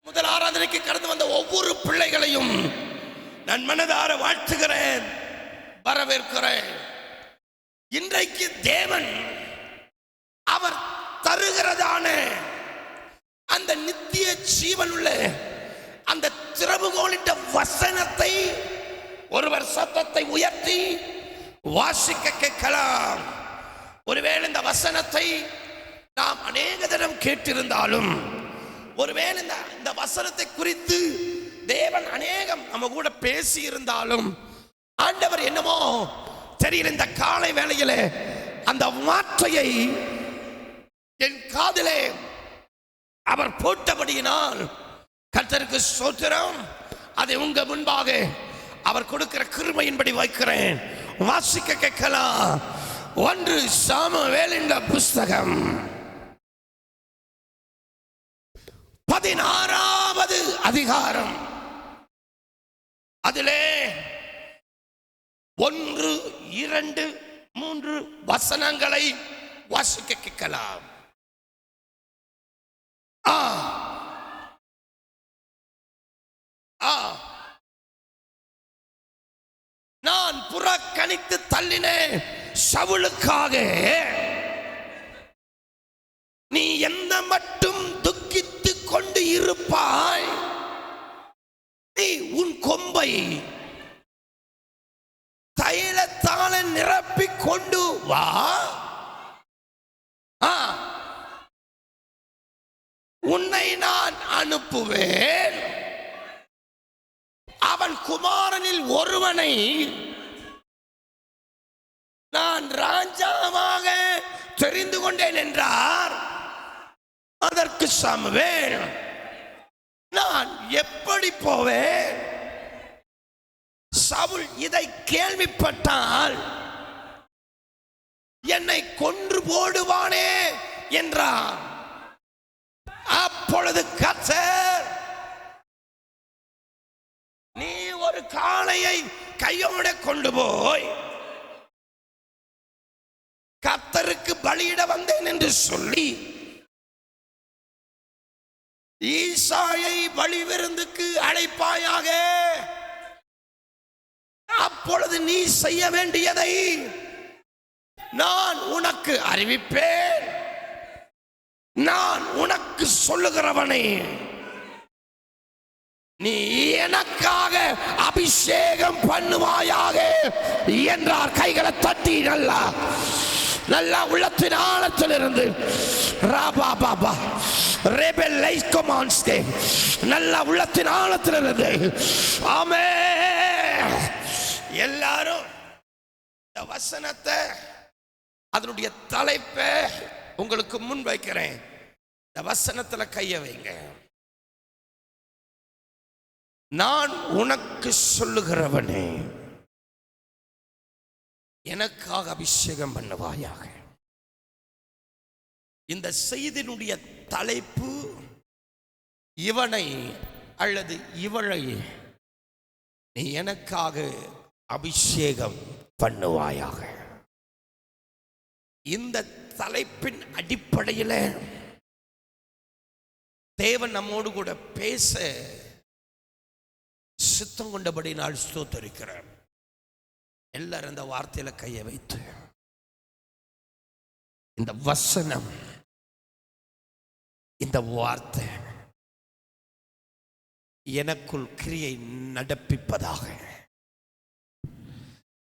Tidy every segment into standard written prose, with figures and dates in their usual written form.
முதல் ஆராதனைக்கு கடந்து வந்த ஒவ்வொரு பிள்ளைகளையும் நான் மனதார வாழ்த்துகிறேன், வரவேற்கிறேன். இன்றைக்கு தேவன் அவர் தருகிறதான அந்த நித்திய ஜீவன் உள்ள அந்த திறவுகோலிட்ட வசனத்தை ஒருவர் சத்தத்தை உயர்த்தி வாசிக்க கேட்கலாம். ஒருவேளை இந்த வசனத்தை நாம் அநேக தினம் கேட்டிருந்தாலும், ஒருவேளை இந்த வசனத்தை குறித்து தேவன் அநேகம் நம்ம கூட பேசி இருந்தாலும், ஆண்டவர் என்னமோ தெரியல, இந்த காலை வேளையில அந்த வார்த்தையை என் காதிலே அவர் போட்டபடியினால் கர்த்தருக்கு ஸ்தோத்திரம். அதை உங்க முன்பாக அவர் கொடுக்கிற கிருபையின்படி வைக்கிறேன். வாசிக்க கேட்கலாம். 1 சாமுவேலின் புஸ்தகம் 16வது அதிகாரம். அதிலே 1, 2, 3 வசனங்களை வாசிக்க கேட்கலாம். நான் புறக்கணித்து தள்ளினேன் சவுலுக்காக நீ என்ன மட்டும் துக்கித்துக் கொண்டு இருப்பாய். நீ உன் கொம்பை தைலத்தால நிரப்பிக் கொண்டு வா. உன்னை நான் அனுப்புவேன். அவன் குமாரனில் ஒருவனை நான் ராஜாவாக தெரிந்து கொண்டேன் என்றார். அதற்கு சாமுவேல், நான் எப்படி போவேன்? சவுல் இதை கேள்விப்பட்டால் என்னை கொன்று போடுவானே என்றார். அப்பொழுது கர்த்தர், நீ ஒரு காளையை கையோட கொண்டு போய் கர்த்தருக்கு பலியிட வந்தேன் என்று சொல்லி ஈசாயை பலி விருந்துக்கு அழைப்பாயாக. அப்பொழுது நீ செய்ய வேண்டியதை நான் உனக்கு அறிவிப்பேன். நான் உனக்கு சொல்லுகிறவனே, நீ எனக்காக அபிஷேகம் பண்ணுவாயாக என்றார். கைகளை தட்டி நல்லா நல்லா உள்ளத்தின் ஆழத்தில் இருந்து நல்லா உள்ளத்தின் ஆழத்தில் இருந்து ஆமென். எல்லாரும் இந்த வசனத்தை, அதனுடைய தலைப்பை உங்களுக்கு முன் வைக்கிறேன். இந்த வசனத்துல கைய வைங்க. நான் உனக்கு சொல்லுகிறவனே, எனக்காக அபிஷேகம் பண்ணுவாயாக. இந்த செய்தியினுடைய தலைப்பு, இவனை அல்லது இவளை நீ எனக்காக அபிஷேகம் பண்ணுவாயாக. இந்த தலைப்பின் அடிப்படையில் தேவன் நம்மோடு கூட பேச சித்தம் கொண்டபடி நான் ஸ்தோத்திரிக்கிறேன். எல்லாரும் இந்த வார்த்தையில கையை வைத்து, இந்த வசனம், இந்த வார்த்தை எனக்குள் கிரியை நடப்பிப்பதாக.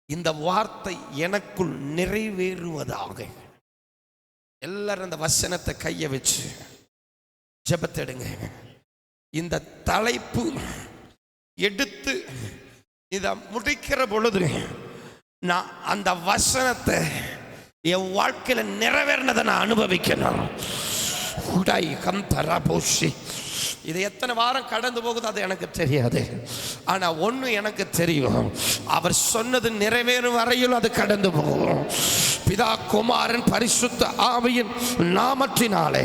இந்த வார்த்தை எனக்குள் நிறைவேறுவதாக. எல்லாரும் இந்த வசனத்தை கையை வச்சு ஜெபத்தெடுங்க. இந்த தலைப்பு எடுத்து இதை முடிக்கிற பொழுது நான் அந்த வசனத்தை என் வாழ்க்கையில நிறைவேறினதை நான் அனுபவிக்கணும். இது எத்தனை வாரம் கடந்து போகுது அது எனக்கு தெரியாது. ஆனா ஒண்ணு எனக்கு தெரியும், அவர் சொன்னது நிறைவேறும் வரையில் அது கடந்து போகும். பிதா குமாரன் பரிசுத்த ஆவியின் நாமத்தினாலே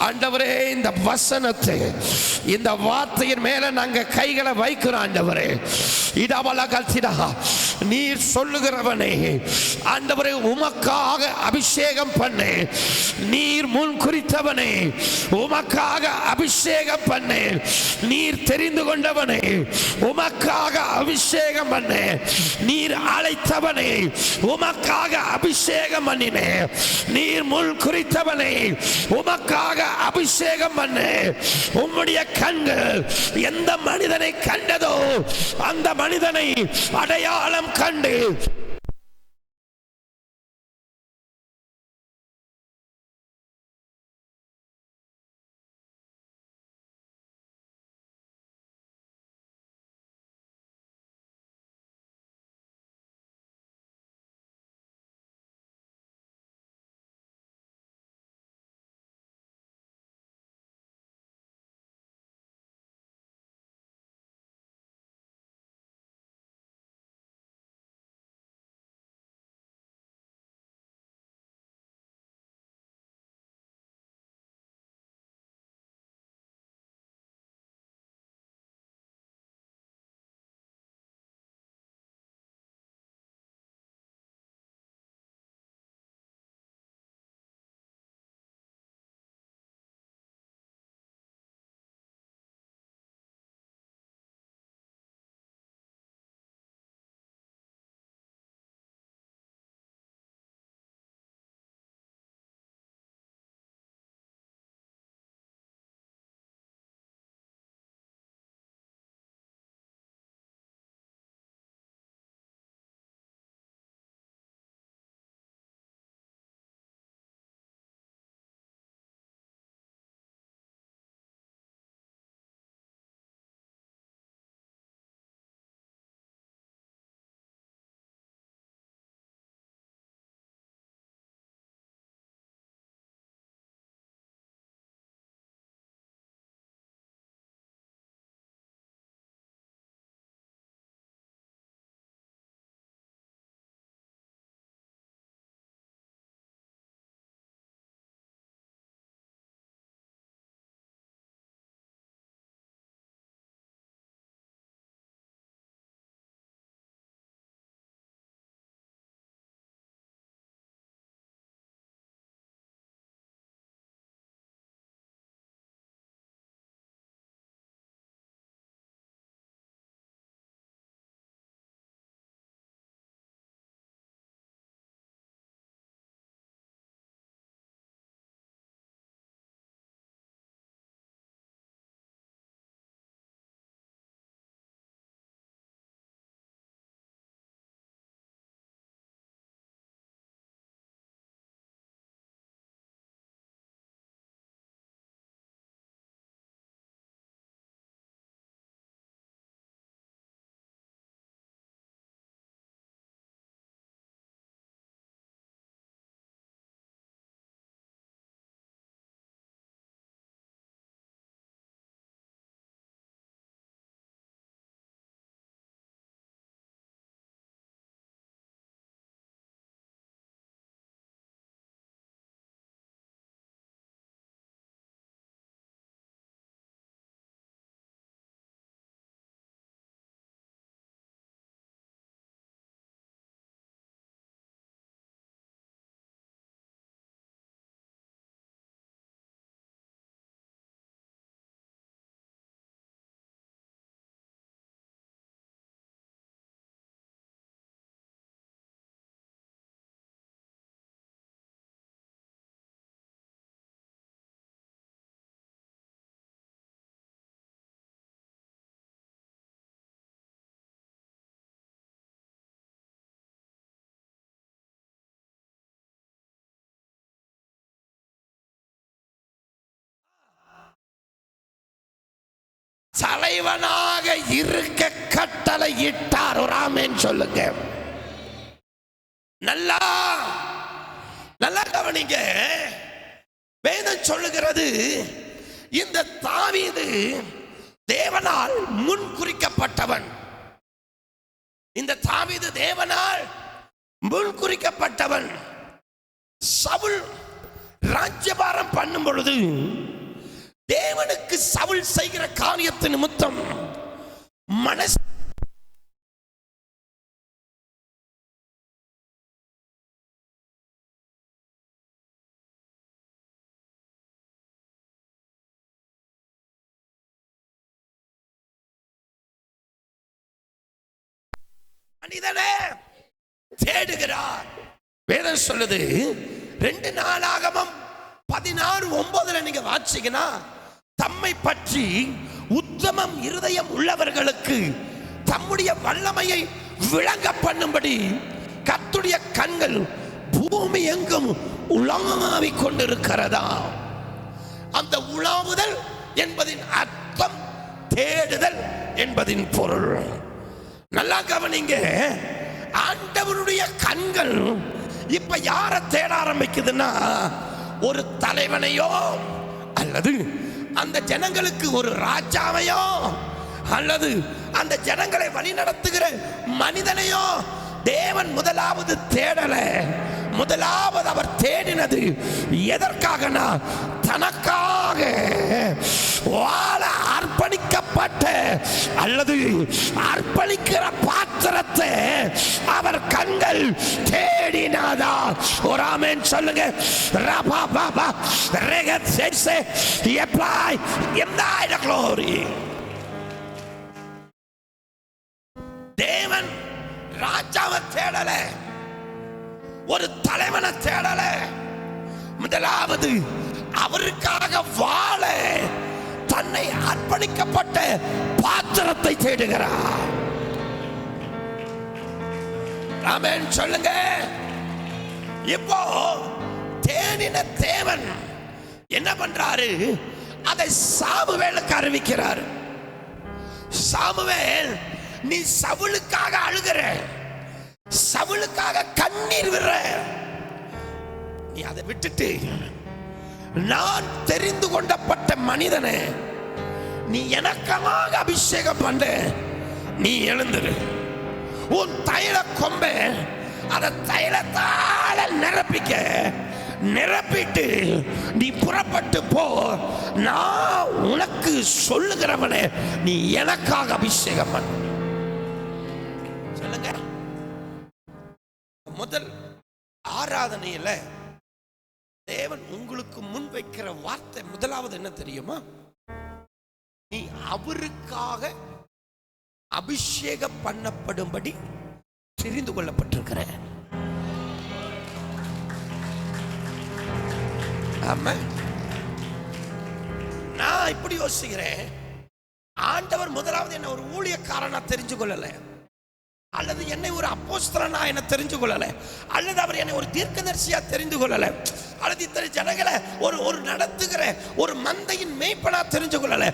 ஆண்டவரே, இந்த வசனத்தை, இந்த வார்த்தையின் மேல நாங்க கைகளை வைக்கிறோம். ஆண்டவரே, நீர் சொல்லுகிறவனே ஆண்டவரே உமக்காக அபிஷேகம் பண்ணு. நீர் முன் குறித்தவனே உமக்காக அபிஷேகம் பண்ணு. நீர் தெரிந்து கொண்டவனே உமக்காக அபிஷேகம் பண்ணு. நீர் அழைத்தவனே உமக்காக அபிஷேகம் பண்ணினே. நீர் முன் குறித்தவனே உமக்காக அபிஷேகம் பண்ணு. உம்முடைய கண்கள் எந்த மனிதனை கண்டதோ அந்த மனிதனை அடையாளம் கண்டு தலைவனாக இருக்க கட்டளை இட்டார். ஒரு ஆமென் சொல்லுங்க. நல்லா நல்லா கவனிங்க. வேதம் சொல்லுகிறது, இந்த தாவீது தேவனால் முன் குறிக்கப்பட்டவன். இந்த தாவீது தேவனால் முன் குறிக்கப்பட்டவன். சவுல் ராஜ்யபாரம் பண்ணும் பொழுது தேவனுக்கு சவுல் செய்கிற காரியத்தின் நிமித்தம் மனசு மனிதனே தேடுகிறார். வேதம் சொல்லுது 2 நாளாகமம் 16:9 நீங்க வாசிங்கன்னா, தம்மை பற்றி உத்தமம் இருதயம் உள்ளவர்களுக்கு தம்முடைய வல்லமையை விளங்க பண்ணும்படி கர்த்தருடைய கண்கள் பூமி எங்கும் உலாவிக் கொண்டிருக்கிறதா. அந்த உலாவுதல் என்பதின் அர்த்தம் தேடுதல் என்பதின் பொருள். நல்லா கவனிங்க. ஆண்டவருடைய கண்கள் இப்ப யார தேட ஆரம்பிக்குதுன்னா, ஒரு தலைவனையோ அல்லது அந்த ஜனங்களுக்கு ஒரு ராஜாவையோ அல்லது அந்த ஜனங்களை வழி நடத்துகிற மனிதனையோ தேவன் முதலாவது தேடல. முதலாவது அவர் தேடினது எதற்காகனா, தனக்காக வாழ அர்ப்பணிக்கப்பட்ட அல்லது அர்ப்பணிக்கிற பாத்திரத்தை அவர் கண்கள் தேடினாதா. ஒரு ஆமென் சொல்லுங்க. ரபா Baba ரெகத் சேசே apply in the glory. தேவன் ராஜாவை தேடல, ஒரு தலைவனை தேடல. முதலாவது அவருக்காக வாழ தன்னை அர்ப்பணிக்கப்பட்ட பாத்திரத்தை தேடுகிறார். ஆமென் சொல்லுங்க. இப்போ தேடின தேவன் என்ன பண்றாரு? அதை சாமுவேலுக்கு அறிவிக்கிறார். சாமுவேல், நீ சவுலுக்காக அழுகிற, சவுலுக்காக கண்ணீர் விடுற, நீ அதை விட்டுட்டு நான் தெரிந்து கொண்டப்பட்ட மனிதனை நீ எனக்காக அபிஷேகம் பண்ண, நீ எழுந்துரு. உன் தைல கொம்பை அதை தைலத்தால நிரப்பிட்டு நீ புறப்பட்டு போ. நான் உனக்கு சொல்லுகிறவனே, நீ எனக்காக அபிஷேகம் பண்ண. சொல்லுங்க. முதல் ஆராதனையில தேவன் உங்களுக்கு முன் வைக்கிற வார்த்தை முதலாவது என்ன தெரியுமா? நீ அவருக்காக அபிஷேகம் பண்ணப்படும்படி தெரிந்து கொள்ளப்பட்டிருக்கிற. ஆமா, நான் இப்படி யோசிக்கிறேன். ஆண்டவர் முதலாவது என்ன ஒரு ஊழியக்காரனா தெரிஞ்சு கொள்ளல, அல்லது என்னை ஒரு அப்போஸ்தலனா என்ன தெரிஞ்சு கொள்ளல, அல்லது அவர் என்னை ஒரு தீர்க்கதரிசியா தெரிந்து கொள்ளல, அல்லது இத்தனை ஜனங்களை ஒரு நடத்துகிற ஒரு மந்தையின் மேய்ப்பனா தெரிஞ்சு கொள்ளல.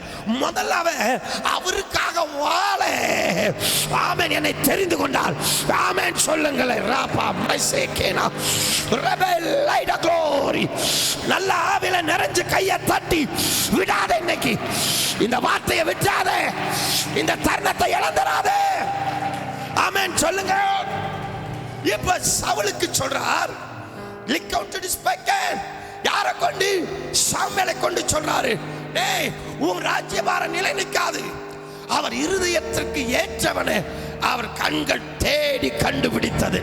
முதல்ல அவருக்காக வாழ ஆமென் என்னை தெரிந்து கொண்டால் ஆமென் சொல்லுங்களேன். ராபா மைசேகேனா ரெபெல் லைட் க்ளோரி. நல்ல ஆவில நிறைஞ்சு கையை தட்டி விடாத. இன்னைக்கு இந்த வார்த்தையை விட்டாத, இந்த தருணத்தை இழந்துடாத. ஆமென் சொல்லுங்க. இப்ப சவுலுக்கு சொல்றார், லிக் அவுட் டு திஸ் பக்கன். யாரை கொண்டு? சாமுவேலை கொண்டு சொல்றாரு. டேய், உன் ராஜ்யபார நிலை நிற்காது. அவர் இருதயத்திற்கு ஏற்றவனே அவர் கண்கள் தேடி கண்டுபிடித்தது.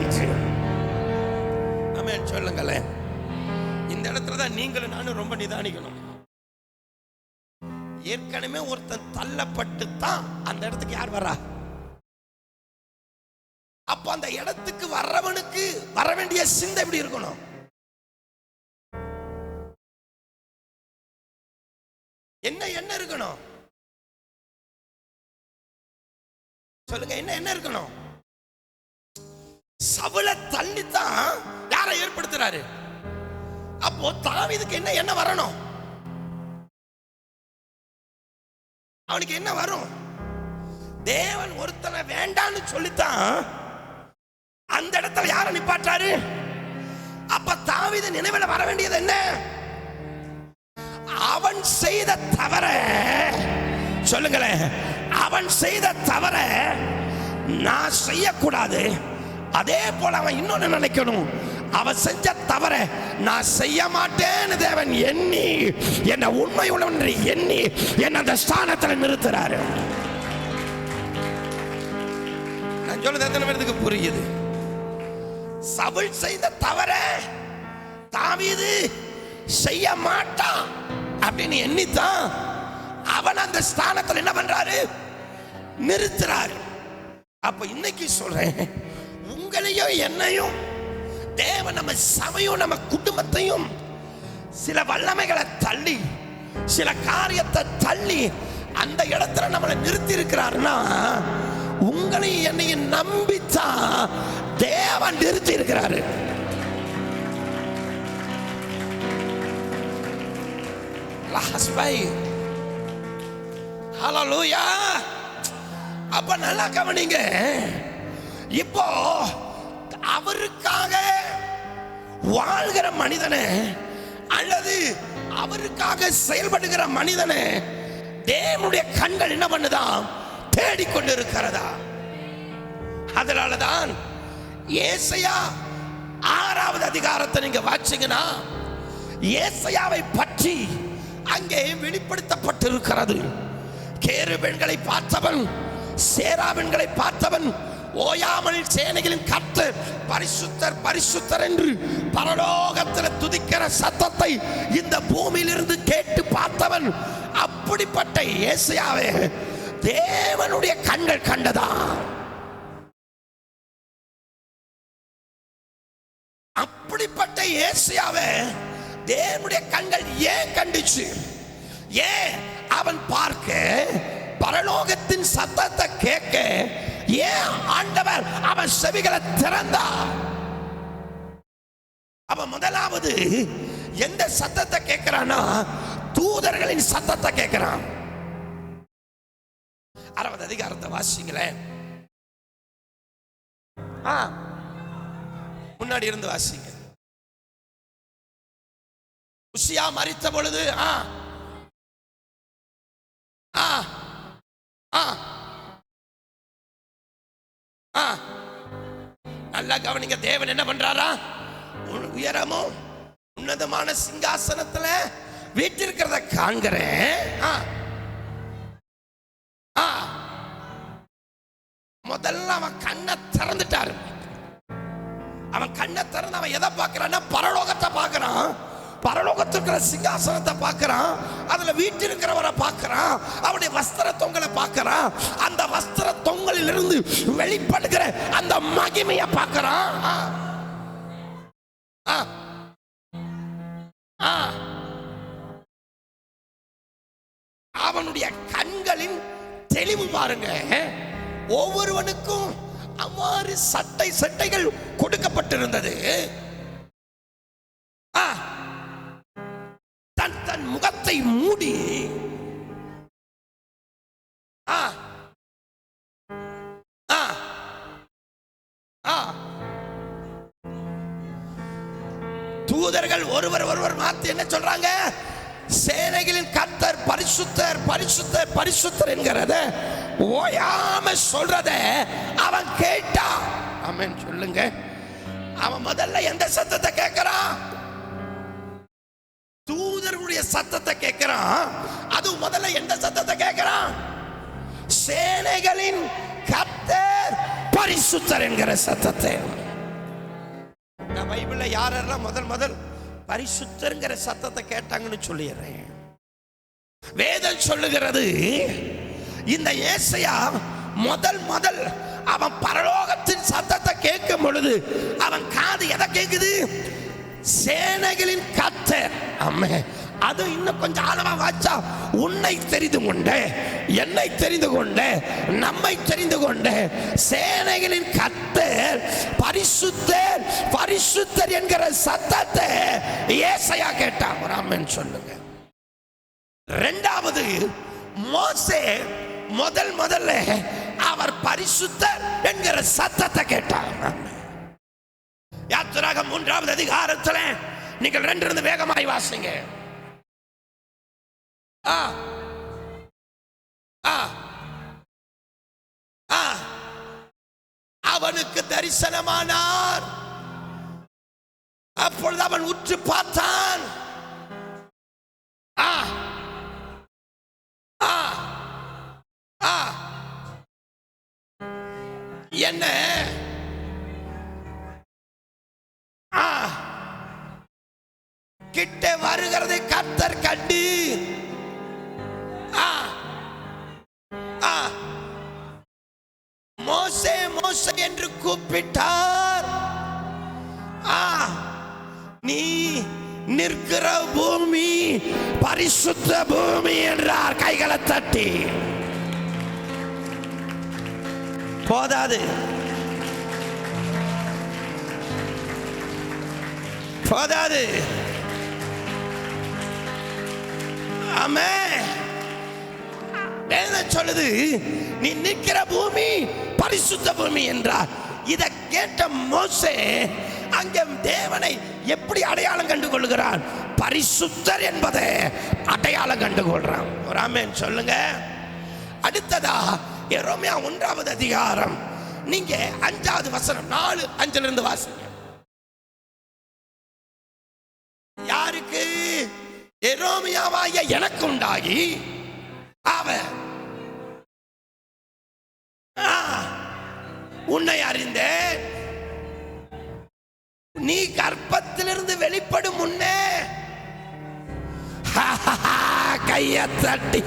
ஆமென் சொல்லுங்களேன். இந்த இடத்துல தான் நீங்களும் நானும் ரொம்ப நிதானிக்கணும். ஏற்கனவே ஒருத்தன் தள்ளப்பட்டு தான் அந்த இடத்துக்கு யார் வரா? அப்ப அந்த இடத்துக்கு வர்றவனுக்கு வர வேண்டிய சிந்தை எப்படி இருக்கணும்? என்ன இருக்கணும்? சொல்லுங்க. என்ன இருக்கணும்? சவுலை தள்ளித்தான் யாரை ஏற்படுத்துறாரு? அப்போ தாவீதுக்கு என்ன வரணும்? அவனுக்கு என்ன வரும்? தேவன் ஒருத்தனை வேண்டான்னு சொல்லித்தான் அந்த இடத்துல யாரை நிப்பாட்டாரு? அப்ப தாவீது நினைவில் வர வேண்டியது என்ன? அவன் செய்த தவற சொல்லுங்களேன். அவன் செய்த தவற நான் செய்யக்கூடாது. அதே போல அவன் இன்னொன்னு நினைக்கணும், அவன் செஞ்ச தவற நான் செய்ய மாட்டேன்னு தேவன் எண்ணி என்ன உண்மை உள்ளவன் எண்ணி என்ன அந்த ஸ்தானத்தில் நிறுத்துறாரு. நான் சொல்றது எத்தனை பேருக்கு புரியுது? சவுல் செய்த தவற தாவீது செய்ய மாட்டான் அப்படின்னு எண்ணித்தான் அவன் அந்த ஸ்தானத்தில் என்ன பண்றாரு? நிறுத்துறாரு. அப்ப இன்னைக்கு சொல்றேன், உங்களையும் என்னையும் தேவன், நம்ம சபையும் நம்ம குடும்பத்தையும் சில வல்லமைகளை தள்ளி, சில காரியத்தை தள்ளி அந்த இடத்துல நம்மளை நிறுத்தி இருக்கிறாருன்னா, உங்களையும் என்னையும் நம்பித்தான் தேவன் நிறுத்தி இருக்கிறாரு. ஹல்லேலூயா. அப்ப நல்லா கவனிங்க. இப்போ அவருக்காக வாழ்கிற மனிதனை அல்லது அவருக்காக செயல்படுகிற மனிதனை தேவனுடைய கண்கள் என்ன பண்ணுதான்? தேடிக்கொண்டிருக்கிறதா. அதனாலதான் ஏசாயா 6வது அதிகாரத்தை நீங்க வாசிங்கன்னா, ஏசாயாவை பற்றி அங்கே வெளிப்படுத்தப்பட்டிருக்கிறது. கேருபீன்களை பார்த்தவன், சேராபீன்களை பார்த்தவன், ஓயாமல் சேனைகளின் கர்த்தர் பரிசுத்தர் பரிசுத்தர் என்று பரலோகத்தில் துதிக்கிற சத்தத்தை இந்த பூமியிலிருந்து கேட்டு பார்த்தவன். அப்படிப்பட்ட ஏசாயாவை தேவனுடைய கண்கள் கண்டதா. அப்படிப்பட்ட ஏசாயாவை தேவனுடைய கண்கள் ஏன் கண்டுச்சு? ஏன் அவன் பார்க்க, பரலோகத்தின் சத்தத்தை கேட்க ஏன் ஆண்டவர் அவன் செவிகளை திறந்தார்? அவன் முதலாவது எந்த சத்தத்தை கேட்கிறானா? தூதர்களின் சத்தத்தை கேட்கிறான். 6வது அதிகாரத்தை வாசிங்களேன். முன்னாடி இருந்து வாசிங்க. உசியா மரித்த பொழுது நல்லா கவனிங்க. தேவன் என்ன பண்றாரா? உயரமும் உன்னதமான சிங்காசனத்துல வீட்டிருக்கிறத காண்கிறேன். முதல்ல அவன் கண்ணை திறந்துட்டாரு. அவன் கண்ணை திறந்து அவன் எதை பார்க்கிறான்னா, பரலோகத்தை பார்க்கிறான். பரலோகத்துக்கு சிங்காசனத்தை பார்க்கிறான். அதுல வீட்டிருக்கிறவரை பார்க்கிறான். அவருடைய வஸ்திர தொங்கலை பார்க்கிறான். அந்த வஸ்திர தொங்கலில் இருந்து வெளிப்படுகிற அந்த மகிமையை பார்க்கிறான். அவனுடைய கண்களின் தெளிவு பாருங்க. ஒவ்வொருவனுக்கும் அவ்வாறு சட்டைகள் கொடுக்கப்பட்டிருந்தது. தன் முகத்தை மூடி தூதர்கள் ஒருவர் மாத்தி என்ன சொல்றாங்க? சேனைகளின் கர்த்தர் பரிசுத்தர் பரிசுத்தர் பரிசுத்தர் என்கிறத ஓயாம சொல்றத அவன் கேட்டான். ஆமென் சொல்லுங்க. அவன் முதல்ல எந்த சத்தத்தை கேட்கிறான்? தூதர்களுடைய சத்தத்தை கேட்கிறான். அது முதல்ல எந்த சத்தத்தை கேட்கிறான்? சேனைகளின் கர்த்தர் பரிசுத்தர் என்கிற சத்தத்தை. நான் பைபிள்ல யாரெல்லாம் முதல் பரிசுத்தர்ங்கிற சத்தத்தை கேட்டாங்கன்னு சொல்லிடுறேன். வேதம் சொல்லுகிறது, இந்த ஏசாயா முதல் அவன் பரலோகத்தின் சத்தத்தை கேட்கும் பொழுது அவன் காது எதை கேட்குது? சேனைகளின் கர்த்தர். ஆமென். அது இன்னும் கொஞ்சம் ஆழமா வாச்சா, உன்னை தெரிந்து கொண்டே, என்னை தெரிந்து கொண்டே, நம்மை தெரிந்து கொண்டே சேனைகளின் கர்த்தர் பரிசுத்தர் பரிசுத்தர் என்கிற சத்தத்தை ஏசாயா கேட்டான். ஆமென் சொல்லுங்க. இரண்டாவது, மோசே முதல்ல அவர் பரிசுத்தர் என்கிற சத்தத்தை கேட்டார். யாத்திராகமம் 3வது அதிகாரத்துல நீங்கள் 2 இருந்து வேகமாய் வாசிங்க. அவனுக்கு தரிசனமானார். அப்பொழுது அவன் உற்று பார்த்தான். என்ன கிட்ட வருகிறதை கர்த்தர் கண்டு மோசே கூப்பிட்டார். நீ நிற்கிற பூமி பரிசுத்த பூமி என்றார். கைகளை தட்டி. போதாது, போதாது. ஆமென். சொல்லுது, நீ நிற்கிற பூமி பரிசுத்த பூமி என்றார். இதை கேட்ட மோசே அங்கே தேவனை எப்படி அடையாளம் கண்டு கொள்கிறான்? பரிசுத்தர் என்பதை அடையாளம் கண்டு கொள்றான். ஒரு ஆமென் சொல்லுங்க. அடுத்ததா எரேமியா 1வது அதிகாரம், நீங்க 5வது வசனம் 4:5 வாசிங்க. யாருக்கு? எரேமியாவாகிய எனக்கு உண்டாகி அவன் உன்னை அறிந்தேன், நீ கர்ப்பத்திலிருந்து வெளிப்படும் முன்னே. கைய தட்டி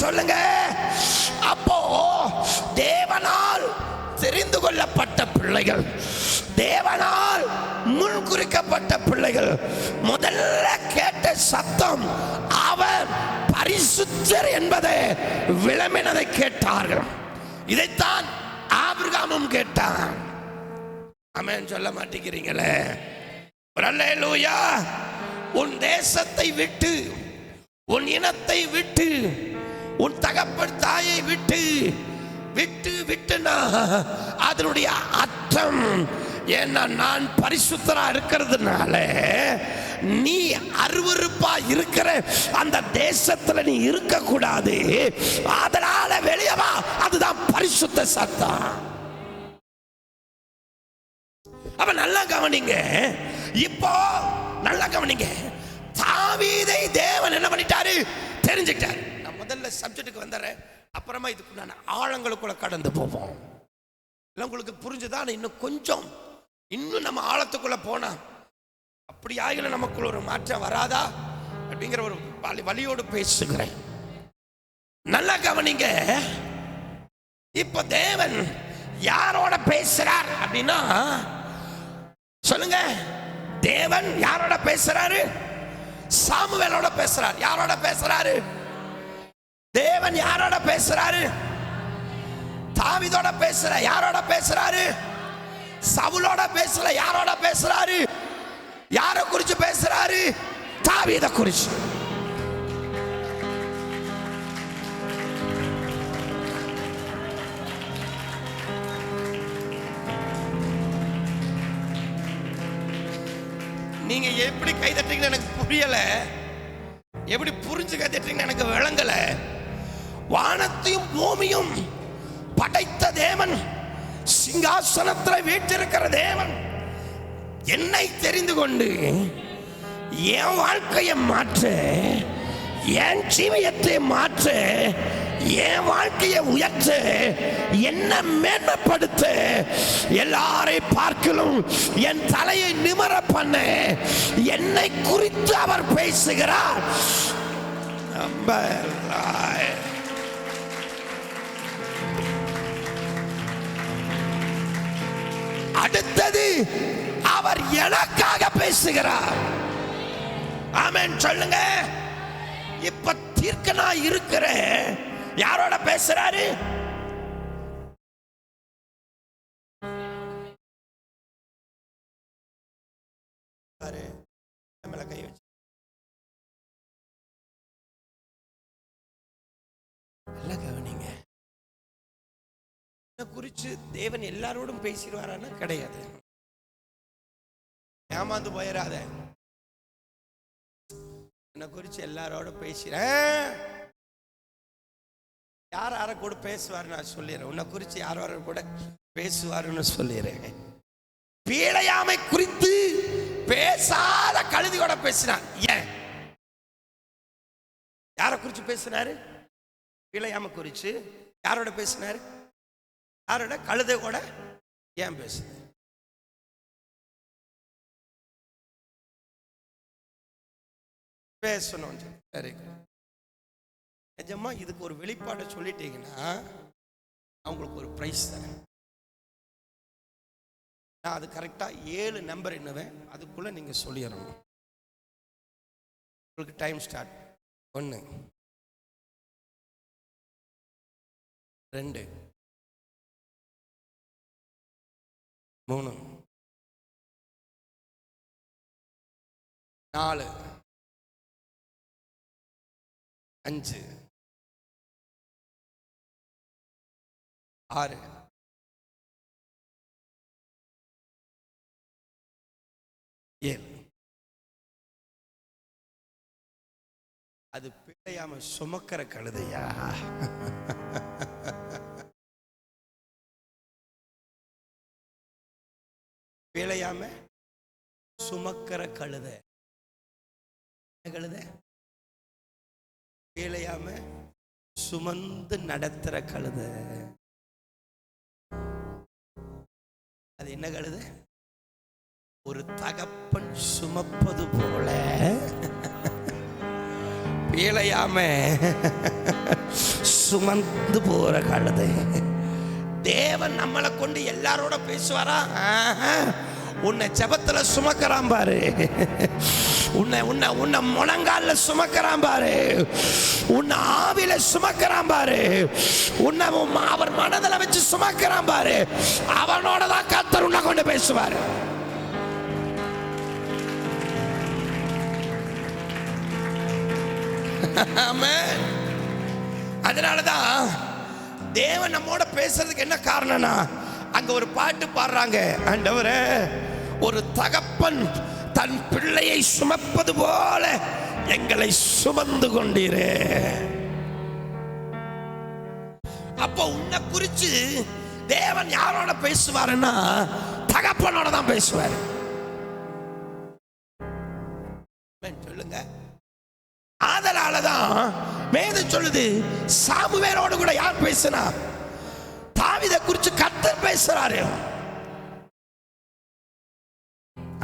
சொல்லுங்க. அப்போ தேவனால் தெரிந்து கொள்ளப்பட்ட பிள்ளைகள், தேவனால் முன்குறிக்கப்பட்ட பிள்ளைகள் முதல்ல கேட்ட சத்தம் அவர் பரிசுத்தர் என்பதை விளம்பினதை கேட்டார்கள். இதைத்தான் ஆபிரகாமும் கேட்டான். ஆமென் சொல்ல மாட்டேங்கிறீங்களே. அல்லேலூயா. உன் தேசத்தை விட்டு, உன் இனத்தை விட்டு, உன் தகப்பன் தாயை விட்டு விட்டு விட்டுனா அதனுடைய அர்த்தம் ஏன்னா நான் பரிசுத்தரா இருக்கிறதுனால நீ அருவருப்பா இருக்கிற அந்த தேசத்துல நீ இருக்க கூடாது, அதனால வெளியே வா. அதுதான் பரிசுத்த சத்தம். அப்ப நல்லா கவனிங்க. இப்போ நல்லா கவனிங்க. தாவீதை தேவன் என்ன பண்ணிட்டாரு? தெரிஞ்சுக்கிட்டாரு. நான் முதல்ல சப்ஜெக்டுக்கு வந்துடுறேன், அப்புறமா இதுக்கு நான் ஆழங்களுக்குள்ள கடந்து போவோம். உங்களுக்கு புரிஞ்சுதான்? இன்னும் கொஞ்சம் இன்னும் நம்ம ஆழத்துக்குள்ள போனா அப்படி ஆகல நமக்குள்ள ஒரு மாற்றம் வராதா அப்படிங்கிற ஒரு வலியோடு பேசுகிறேன். நல்லா கவனிங்க. இப்ப தேவன் யாரோட பேசுறார் அப்படின்னா சொல்லுங்க. தேவன் யாரோட பேசுறாரு? சாமுவேலோட பேசுறார். யாரோட பேசுறாரு? தேவன் யாரோட பேசுறாரு? தாவீதோட பேசுற. யாரோட பேசுறாரு? சவுலோட பேசல. யாரோட பேசுறாரு? யாரை குறிச்சு பேசுறாரு? தாவீத குறிச்சு. நீங்க எப்படி கை தட்டீங்கன்னு எனக்கு புரியல, எப்படி புரிஞ்சு கை தட்டீங்கன்னு எனக்கு விளங்கல. வானத்தையும் பூமியும் படைத்த தேவன், சிங்காசனத்தில் வீற்றிருக்கிற தேவன் என்னை தெரிந்து கொண்டு என் வாழ்க்கையை மாற்ற, என் ஜீவியத்தை மாற்ற, என் வாழ்க்கையை உயர்த்த, என்ன மேன்மைப்படுத்த, எல்லாரை பார்க்கலும் என் தலையை நிமிர பண்ண என்னை குறித்து அவர் பேசுகிறார். அடுத்தது அவர் எனக்காக பேசுகிறார். ஆமென் சொல்லுங்க. இப்ப தீர்க்கனா இருக்கிற யாரோட பேசுறாரு? கை வச்சு நல்லா கவனிங்க. குறிச்சு தேவன் எல்லாரோடும் பேசிடுவாரான்னா கிடையாது. ஏமாந்து போயிடாத. என்னை குறிச்சு எல்லாரோட பேசுறேன். யார் யார கூட பேசுவாரு நான் சொல்லிடுறேன். உன்னை குறிச்சு யார் யார கூட பேசுவாருன்னு சொல்லிடுறேன். பீழையாமை குறித்து பேசாத கழுதியோட பேசினார். ஏன்? யார குறிச்சு பேசினாரு? பீழையாமை குறிச்சு யாரோட பேசினாரு? யாரோட? கழுதை கூட. ஏன் பேசுது? பேசணும். சரி, நிஜமா இதுக்கு ஒரு வெளிப்பாடை சொல்லிட்டீங்கன்னா அவங்களுக்கு ஒரு பிரைஸ் தரேன். நான் அது கரெக்டா 7 நம்பர் என்னவேன் அதுக்குள்ள நீங்க சொல்லிடணும். உங்களுக்கு டைம் ஸ்டார்ட். 1 2 3 4 5 6 7. அது பிழையாம சுமக்கிற கழுதையா? பிழையாம சுமக்கிற கழுதை. கழுதை பிழையாம சுமந்து நடத்துற கழுதை. அது என்ன கழுதை? ஒரு தகப்பன் சுமப்பது போல பிழையாம சுமந்து போற கழுதை. தேவன் நம்மளை கொண்டு எல்லாரோட பேசுவாரா? உன்னை ஜெபத்துல சுமக்கிறான் பாரு, உன்னை உன்னை உன்னை முழங்கால சுமக்கிறான் பாரு, உன்னை ஆவில சுமக்கிறான் பாரு, உன்னை அவர் மனதில் வச்சு சுமக்கிறான் பாரு. அவனோட தான் கர்த்தர் உன்னை கொண்டு பேசுவாரு. அதனாலதான் தேவன் நம்மோட பேசுறதுக்கு என்ன காரணம்னா, அங்க ஒரு பாட்டு பாடுறாங்க, ஆண்டவரே ஒரு தகப்பன் தன் பிள்ளையை சுமப்பது போல எங்களை சுமந்து கொண்டீரே. அப்போ உன்னை குறிச்சு தேவன் யாரோட பேசுவாருன்னா தகப்பனோட தான் பேசுவார். சொல்லுங்க. அதனாலதான் வேதம் சொல்லுது, சாமுவேலோடு கூட யார் பேசினா? தாவீதை குறித்து கர்த்தர் பேசுறாரு.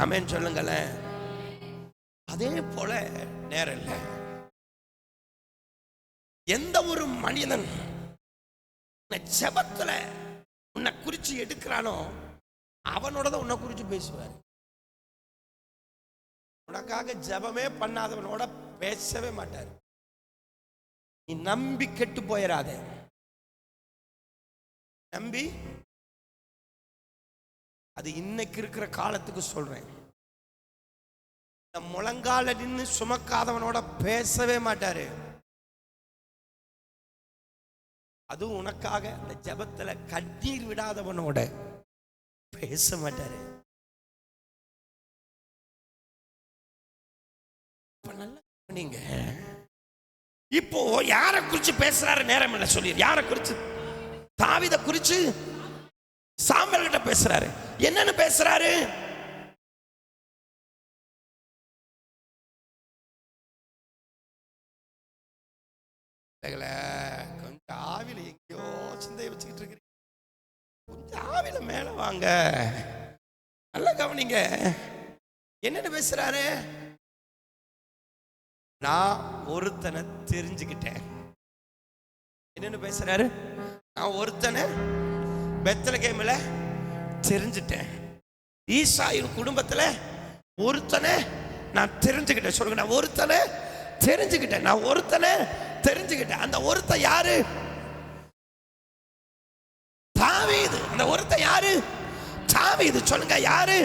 ஆமென் சொல்லுங்களேன். அதே போல நேரம் இல்லை, எந்த ஒரு மனிதன் ஜெபத்துல உன்னை குறிச்சு எடுக்கிறானோ அவனோட தான் உன்னை குறிச்சு பேசுவார். உனக்காக ஜெபமே பண்ணாதவனோட பேசவே மாட்டார். நீ நம்பி கெட்டு போயிடாத. நம்பி, அது இன்னைக்கு இருக்கிற காலத்துக்கு சொல்றேன். முழங்கால நின்று சுமக்காதவனோட பேசவே மாட்டாரு. அதுவும் உனக்காக இந்த ஜெபத்துல கண்ணீர் விடாதவனோட பேச மாட்டாரு. நீங்க இப்போ யாரை குறிச்சு பேசுறாரு? நேரம் இல்ல, சொல்லி யாரை குறிச்சு? தாவீதை குறிச்சு சாமுவேல் கிட்ட பேசுறாரு. என்னன்னு பேசுறாரு? கொஞ்சம் ஆவில எங்கேயோ சிந்தையை வச்சுக்கிட்டு இருக்கிறீங்க. கொஞ்சம் ஆவில மேல வாங்க, நல்லா கவனிங்க. என்னன்னு பேசுறாரு? நான் ஒருத்தனை தெரிஞ்சுக்கிட்டேன். என்னன்னு பேசுறாரு? நான் ஒருத்தனை பெத்லகேம்ல தெரிஞ்சுட்டேன். ஈசாயின் குடும்பத்துல ஒருத்தனை நான் தெரிஞ்சுக்கிட்டேன். சொல்லுங்க, நான் ஒருத்தனை தெரிஞ்சுக்கிட்டேன். நான் ஒருத்தனை தெரிஞ்சுக்கிட்டேன். அந்த ஒருத்தன் யாரு? தாவீது. அந்த ஒருத்தன் யாரு? தாவீது. சொல்லுங்க, யாரு?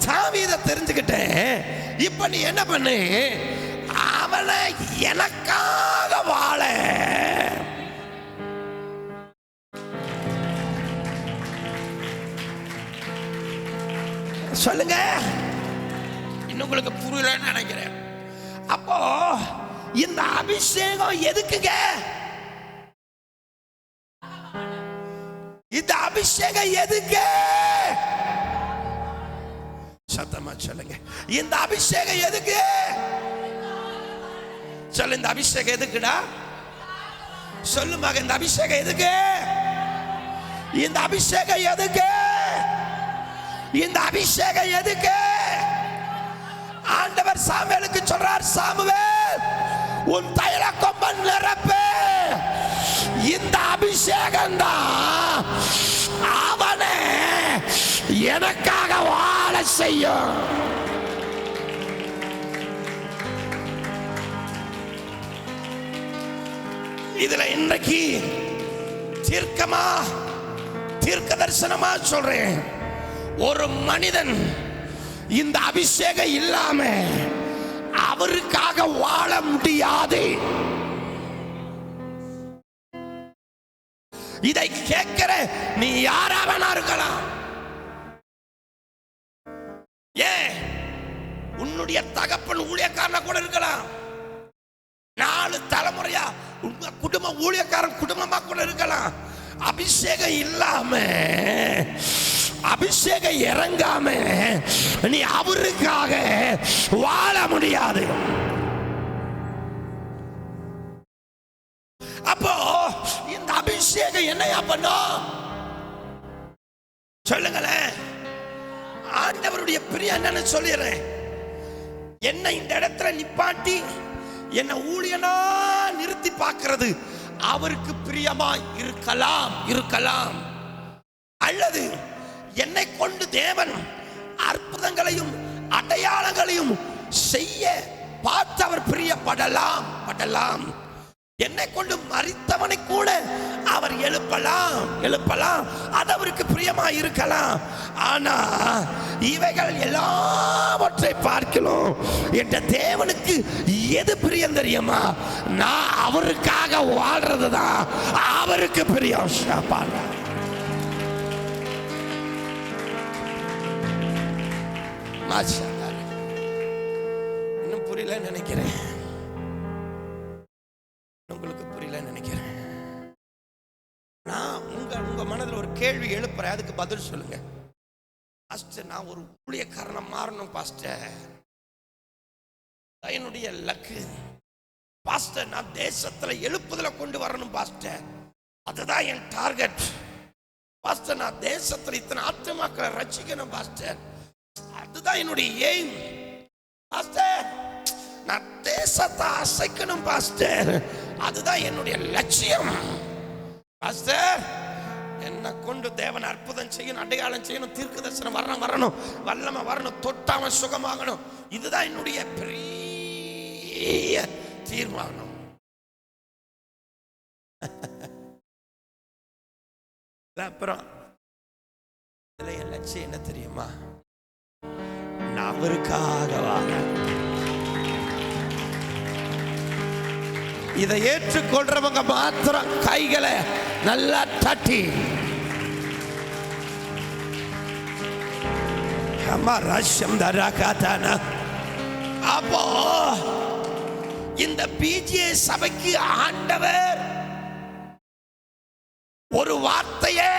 தாவீதை தெரிஞ்சுக்கிட்டேன். இப்ப நீ என்ன பண்ணு? அவனை எனக்காக வாழ. சொல்லுங்க, இன்னும் உங்களுக்கு புரியலன்னு நினைக்கிறேன். அப்போ இந்த அபிஷேகம் எதுக்குங்க? இந்த அபிஷேகம் எதுக்கு? சத்தமா சொல்லுங்க, இந்த அபிஷேகம் எதுக்கு? சொல்லு, இந்த அபிஷேகம் எதுக்குடா? சொல்லுமா, இந்த அபிஷேகம் எதுக்கு? இந்த அபிஷேகம் எதுக்கு? இந்த அபிஷேகம் எதுக்கு? ஆண்டவர் சாமுவேலுக்கு சொல்றார், சாமுவேல் உன் தைல கொம்பன் நிரப்பு. இந்த அபிஷேகம் தான் அவனை எனக்காக வாழ செய்யும். இதுல இன்றைக்கு தீர்க்க தரிசனமா சொல்றேன், ஒரு மனிதன் இந்த அபிஷேகம் இல்லாம அவருக்காக வாழ முடியாது. இதை கேட்கிற நீ யாரா வேணா இருக்கலாம். ஏன் உன்னுடைய தகப்பன் ஊழியக்காரனா கூட இருக்கலாம். 4 தலைமுறையா உங்க குடும்ப ஊழியக்காரன் குடும்பமா கூட இருக்கலாம். அபிஷேகம் இல்லாம, அபிஷேகம் இறங்காம நீ அவருக்காக வாழ முடியாது. அப்போ இந்த அபிஷேகம் என்னையா பண்ணும் சொல்லுங்களேன். ஆண்டவருடைய பிரியம் என்னன்னு சொல்லிடுறேன். என்ன இந்த இடத்துல நிப்பாட்டி என்ன ஊழியனா நிறுத்தி பார்க்கிறது அவருக்கு பிரியமா இருக்கலாம். அல்லது என்னை கொண்டு தேவன் அற்புதங்களையும் அடையாளங்களையும் செய்ய பார்த்து அவர் பிரியப்படலாம். என்னை கொண்டு மரித்தவனை கூட அவர் எழுப்பலாம். அது அவருக்கு பிரியமா இருக்கலாம். ஆனா இவைகள் எல்லாவற்றை பார்க்கலாம் என்ற தேவனுக்கு எது பிரியம் தெரியுமா? நான் அவருக்காக வாழ்றதுதான் அவருக்கு பிரியம். இன்னும் புரியல நினைக்கிறேன். உங்களுக்கு புரியல நினைக்கிறேன். நான் உங்க மனதில் ஒரு கேள்வி எழுப்புறேன், அதுக்கு பதில் சொல்லுங்க. பாஸ்டர், நான் ஒரு ஊழியக்காரனா மாறணும் பாஸ்டர், என்னுடைய லக்கு. பாஸ்டர், நான் தேசத்துல எழுப்புதல கொண்டு வரணும் பாஸ்டர், அதுதான் என் டார்கெட். பாஸ்டர், நான் தேசத்துல இத்தனை ஆத்துமாக்களை ரட்சிக்கணும் பாஸ்டர், அதுதான் என்னுடைய எய்ம். பாஸ்டர், நான் தேசத்தை அசைக்கணும் பாஸ்டர், அதுதான் என்னுடைய லட்சியம். பாஸ்டர், என்ன கொண்டு தேவன் அற்புதம் செய்யணும், அடையாளம் செய்யணும், தீர்க்க தரிசனம் வரணும், வல்லமை வரணும், தொட்டாம சுகமாகணும், இதுதான் என்னுடைய பெரிய தீர்மானம். அப்புறம் என் லட்சியம் என்ன தெரியுமா? நான் அவருக்காக வாழ. இதை ஏற்றுக்கொள்றவங்க மாத்திரம் கைகளை நல்லா தட்டி அப்போ இந்த பிஜிஏ சபைக்கு ஆண்டவர் ஒரு வார்த்தையே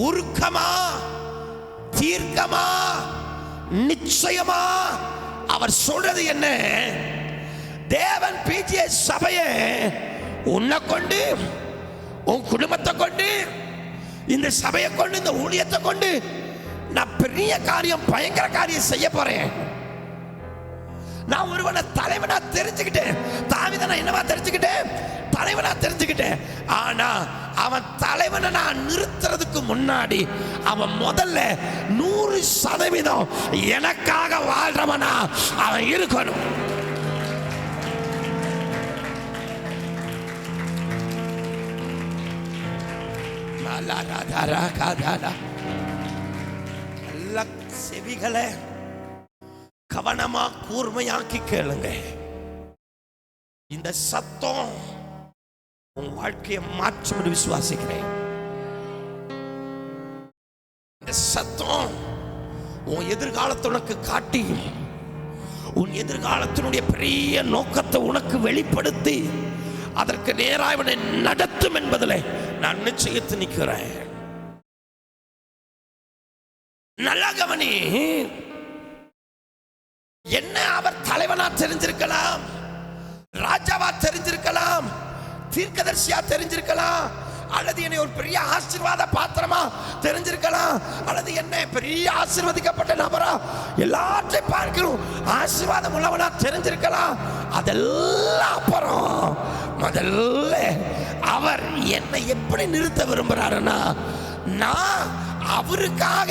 உருக்கமா, தீர்க்கமா, நிச்சயமா அவர் சொல்றது என்ன? தேவன் பிஜிஏ சபையை உன்னை கொண்டு, உன் குடும்பத்தை கொண்டு, இந்த சபையை கொண்டு, இந்த ஊழியத்தை கொண்டு நான் பெரிய காரியம், பயங்கர காரியம் செய்ய போறேன். நான் ஒருவனை தலைவனா தெரிஞ்சுக்கிட்டேன். தாவீதை நான் என்னவா தெரிஞ்சுக்கிட்டேன்? தலைவனா தெரிஞ்சுக்கிட்டேன். ஆனா அவன் தலைவனை நான் நிறுத்துறதுக்கு முன்னாடி அவன் முதல்ல 100% எனக்காக வாழ்றவனா அவன் இருக்கணும். செவிகளை கவனமா கூர்மையாக்கி கேளுங்க. இந்த சத்தம் உன் வாழ்க்கையை மாற்றும் என்று விசுவாசிக்கிறேன். இந்த சத்தம் உன் எதிர்காலத்தை உனக்கு காட்டி, உன் எதிர்காலத்தினுடைய பெரிய நோக்கத்தை உனக்கு வெளிப்படுத்தி அதற்கு நேராக அவனை நடத்தும் என்பதில் நான் நிச்சயித்து நிற்கிறேன். நல்லா கவனி. என்ன அவர் தலைவனா தெரிஞ்சிருக்கலாம், ராஜாவா தெரிஞ்சிருக்கலாம், தீர்க்கதரிசியா தெரிஞ்சிருக்கலாம், அல்லது என்னை ஒரு பெரிய ஆசீர்வாத பாத்திரமா தெரிஞ்சிருக்கலாம், அல்லது என்ன பெரிய ஆசீர்வதிக்கப்பட்ட நபரா எல்லாற்றையும் பார்க்கிறோம் ஆசீர்வாதம் உள்ளவனா தெரிஞ்சிருக்கலாம். அதெல்லாம் அப்புறம் முதல்ல அவர் என்னை எப்படி நிறுத்த விரும்புறாருன்னா, நான் அவருக்காக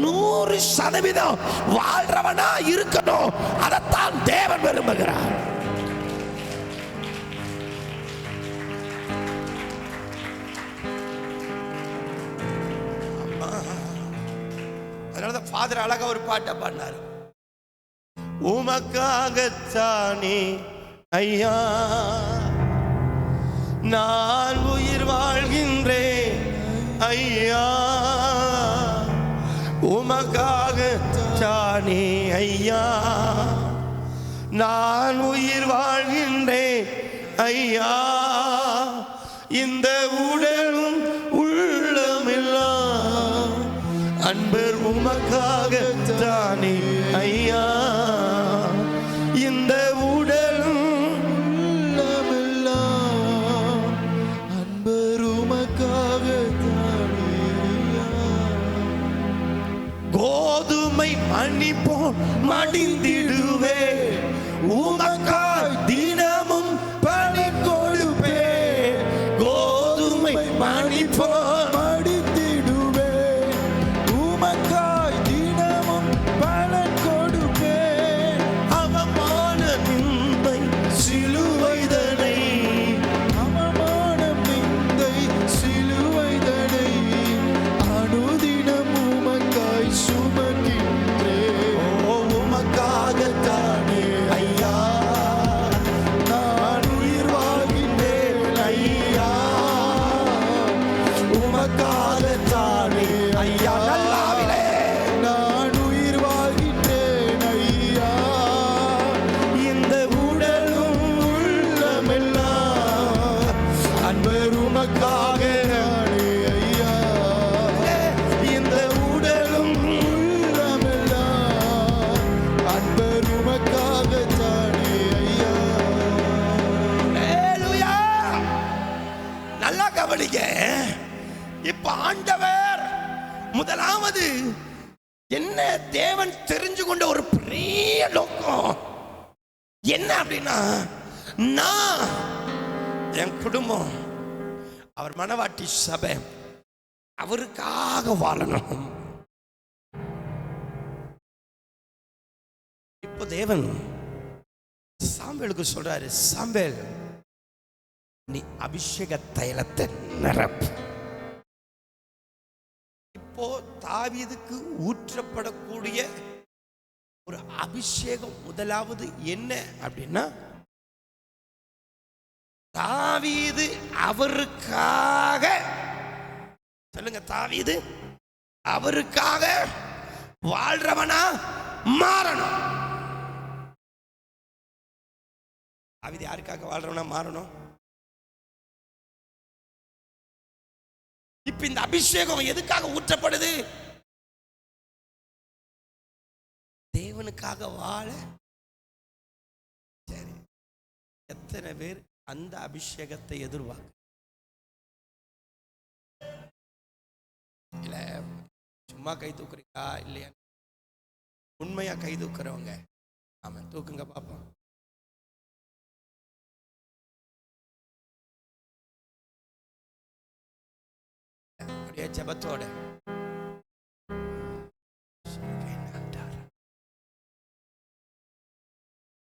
100% வாழ்றவனா இருக்கணும். அதைத்தான் தேவன் விரும்புகிறார். அதனாலதான் ஃபாதர் அழகா ஒரு பாட்டை பாடினாரு. உமக்காகத்தானே ஐயா நான் உயிர் வாழ்கின்றேன் ஐயா, உமக்காகத்தானே ஐயா நான் உயிர் வாழ்கின்றேன் ஐயா, இந்த உடலும் உள்ளமெல்லாம் அன்பர் உமக்காகத்தானே ஐயா, இந்த உடலும் உள்ளமெல்லாம் அன்பர் உமக்காகத்தானே ஐயா. கோதுமை மணி போல் மடிந்திடுவே, உமக்காய் தினமும் பணி கொடுப்பே. கோதுமை மணி போல் மடிந்திடுவே, உமக்காய் தினமும் பலன் கொடுப்பே. அவமான நிந்தை சிலுவைதனை, அவமான நிந்தை சிலுவைதனை அனுதினம் உமக்காய் சுமக்கின்றே. ஓ உமக்காகத்தானே ஐயா நான் உயிர் வாழ்கின்றேன் ஐயா, உமக்காகத்தானே ஐயா நல்லாவிலே நான் உயிர் வாழ்கின்றேன் ஐயா, இந்த உடலும் உள்ளமெல்லாம் அன்பர் உமக்காகத்தானே ஐயா, இந்த உடலும் உள்ளமெல்லாம் அன்பர் உமக்காகத்தானே ஐயா. ஹல்லேலூயா. நல்லா கவனிங்க. இப்ப ஆண்டவர் முதலாவது என்ன தேவன் தெரிஞ்சு கொண்ட ஒரு பெரிய நோக்கம் என்ன அப்படின்னா, நான் என் குடும்பம் அவர் மனவாட்டி சபை அவருக்காக வாழணும். இப்போ தேவன் சாம்பேலுக்கு சொல்றாரு, சாம்பேல் நீ அபிஷேக தைலத்தை நிரப்பு. இப்போ தாவீதுக்கு ஊற்றப்படக்கூடிய ஒரு அபிஷேகம் முதலாவது என்ன அப்படின்னா, தாவீது அவருக்காக, சொல்லுங்க, தாவீது அவருக்காக வாழ்றவனா மாறணும். தாவீது யாருக்காக வாழ்றவனா மாறணும்? இப்ப இந்த அபிஷேகம் எதுக்காக ஊற்றப்படுது? தேவனுக்காக வாழ. சரி, எத்தனை பேர் அந்த அபிஷேகத்தை எதிர்பார்க்க? இல்ல சும்மா கை தூக்குறீங்களா இல்லையா? உண்மையா கை தூக்குறவங்க ஆமா தூக்குங்க பாப்போம். அப்படியே ஜெபத்தோட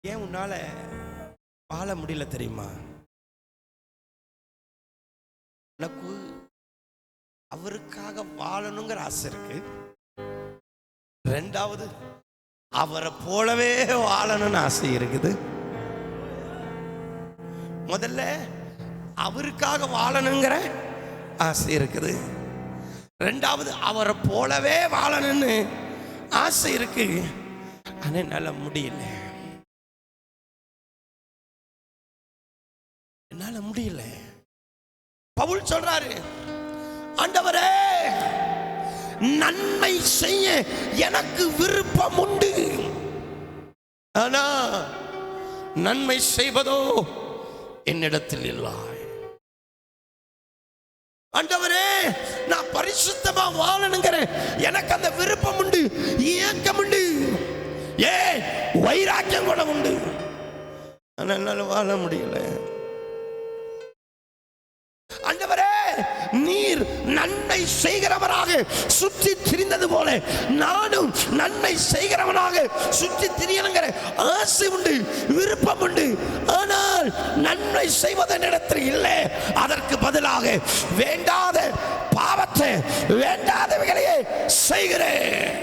ஏன் உன்னால வாழ முடியல தெரியுமா? உனக்கு அவருக்காக வாழணுங்கிற ஆசை இருக்கு. ரெண்டாவது அவரை போலவே வாழணும்னு ஆசை இருக்குது. முதல்ல அவருக்காக வாழணுங்கிற ஆசை இருக்குது. ரெண்டாவது அவரை போலவே வாழணும்னு ஆசை இருக்கு. ஆனா என்னால முடியல, என்னால முடியல. பவுல் சொல்றாரு, ஆண்டவரே நன்மை செய்ய எனக்கு விருப்பம் உண்டு, ஆனா நன்மை செய்வதோ என்னிடத்தில் இல்லை. ஆண்டவரே, நான் பரிசுத்தமா வாழணுங்கிற எனக்கு அந்த விருப்பம் உண்டு, ஏக்கம் உண்டு, வைராக்கியம் கூட உண்டு. ஆனா என்னால வாழ முடியல. ஆண்டவரே, நீர் நன்மை செய்கிறவராக சுற்றி திரிந்தது போல நானும் நன்மை செய்கிறவனாக சுற்றி திரியணுங்கிற ஆசை உண்டு, விருப்பம் உண்டு. ஆனால் நன்மை செய்வதன் இடத்தில் இல்லை. அதற்கு பதிலாக வேண்டாத பாவத்தை, வேண்டாதவைகளையே செய்கிறேன்.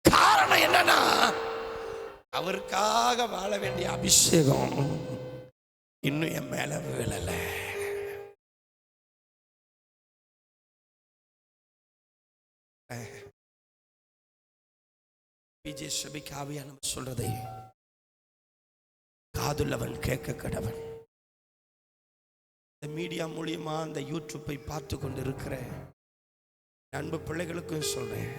காரணம் என்னன்னா, அவருக்காக வாழ வேண்டிய அபிஷேகம் இன்னும் என் மேல விழல. விஜய் சபிக்காவியா நம்ம சொல்றதை காதுள்ளவன் கேட்க கடவன். இந்த மீடியா மூலியமா அந்த யூடியூப்பை பார்த்து கொண்டு இருக்கிற அன்பு பிள்ளைகளுக்கும் சொல்றேன்,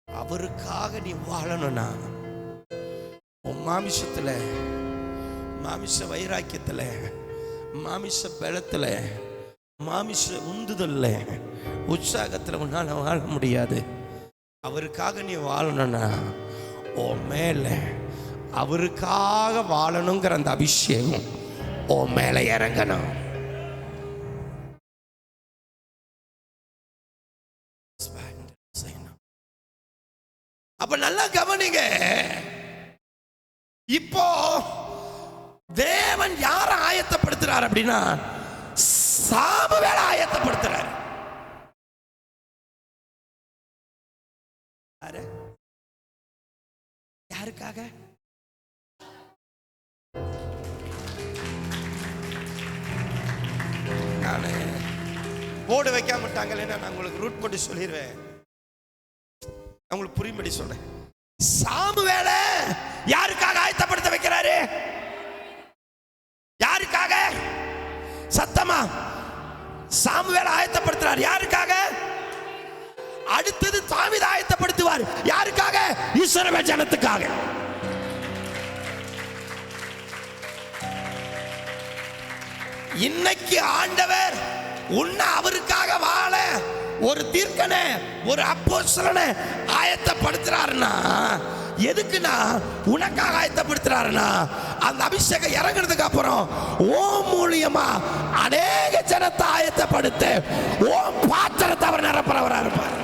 அவருக்காக நீ வாழணும்னா உன் மாமிசத்துல, மாமிச வைராக்கியத்துல, மாமிச பலத்துல, மாமிச உந்துதல்ல, உற்சாகத்துல உன்னால வாழ முடியாது. அவருக்காக நீ வாழணும்னா உன் மேல அவருக்காக வாழணுங்கிற அந்த அபிஷேகம் உன் மேல இறங்கணும். அப்ப நல்லா கவனிங்க. இப்போ தேவன் யாரை ஆயத்தப்படுத்துறார் அப்படின்னா, சாமுவேலை ஆயத்தப்படுத்துறார். யாருக்காக? நானு போர்டு வைக்காம விட்டாங்களே, நான் உங்களுக்கு ரூட் போட்டு சொல்லிடுவேன், உங்களுக்கு புரியும்படி சொல்றேன். சாமுவேலை யாருக்காக ஆயத்தப்படுத்த வைக்கிறாரு? யாருக்காக? சத்தமா சாமுவேலை ஆயத்தப்படுத்துறார். யாருக்காக? அடுத்தது தாவீதை ஆயத்தப்படுத்துவார். யாருக்காக? இஸ்ரவேல் ஜனத்துக்காக. இன்னைக்கு ஆண்டவர் உன்னை அவருக்காக வாழ ஒரு தீர்க்கனை, ஒரு அப்போஸ்தலனை ஆயத்தப்படுத்துறாருன்னா, எதுக்குன்னா உனக்காக ஆயத்தப்படுத்துறாருன்னா, அந்த அபிஷேகம் இறங்குறதுக்கு அப்புறம் ஓ மூலியமா அநேக ஜனத்தை ஆயத்தப்படுத்த ஓ பாத்திரத்தை அவர் நிரப்புறவரா இருப்பார்.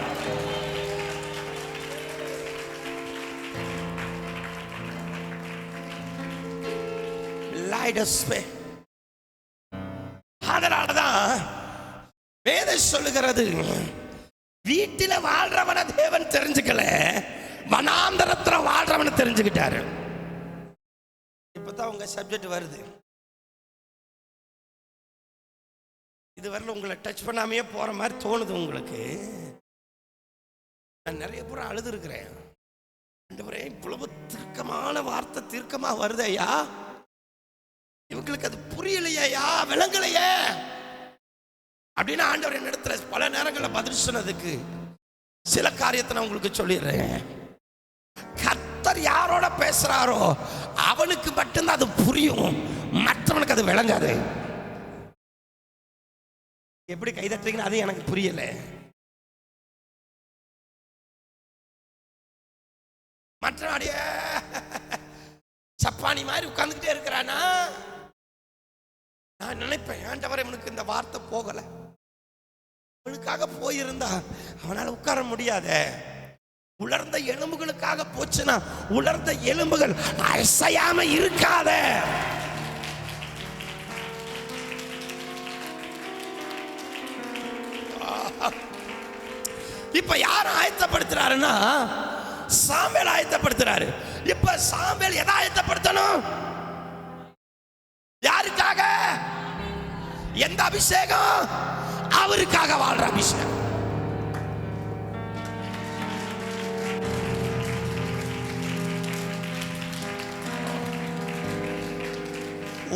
அதனாலதான் வேதம் சொல்லுகிறது, வீட்டில வாழ்றவன தேவன் தெரிஞ்சுக்கல, வனாந்தரத்துல வாழ்றவனை தெரிஞ்சுக்கிட்டாரு. இப்பதான் உங்க சப்ஜெக்ட் வருது. இதுவரையில உங்களை டச் பண்ணாமையே போற மாதிரி தோணுது உங்களுக்கு. நான் நிறைய பேர் அழுது இருக்கிறேன். இவ்வளவு தீர்க்கமான வார்த்தை தீர்க்கமா வருது ஐயா, இவங்களுக்கு அது புரியலையா, விளங்கலையே அப்படின்னு ஆண்டவர் என்னிடத்துல பல நேரங்களில் பதில் சொன்னதுக்கு சில காரியத்தை நான் உங்களுக்கு சொல்லிடுறேன். கர்த்தர் யாரோட பேசுறாரோ அவனுக்கு மட்டும்தான் அது புரியும், மற்றவனுக்கு அது விளங்காது. எப்படி கைதட்டுறீங்கன்னு அது எனக்கு புரியல. மற்றவனுடைய சப்பானி மாதிரி உட்கார்ந்துகிட்டே இருக்கிறானா, நான் நினைப்பேன் ஆண்டவரே இவனுக்கு இந்த வார்த்தை போகல, அவனுக்காக போயிருந்தா அவனால உட்கார முடியாத. உலர்ந்த எலும்புகளுக்காக போச்சுன்னா உலர்ந்த எலும்புகள் அசையாம இருக்காத. இப்ப யார் ஆயத்தப்படுத்துறாருன்னா, சாமுவேல் ஆயத்தப்படுத்துறாரு. இப்ப சாமுவேல் எதை ஆயத்தப்படுத்தணும்? யாருக்காக? எந்த அபிஷேகம்? அவருக்காக வாழ்ற அபிஷேகம்.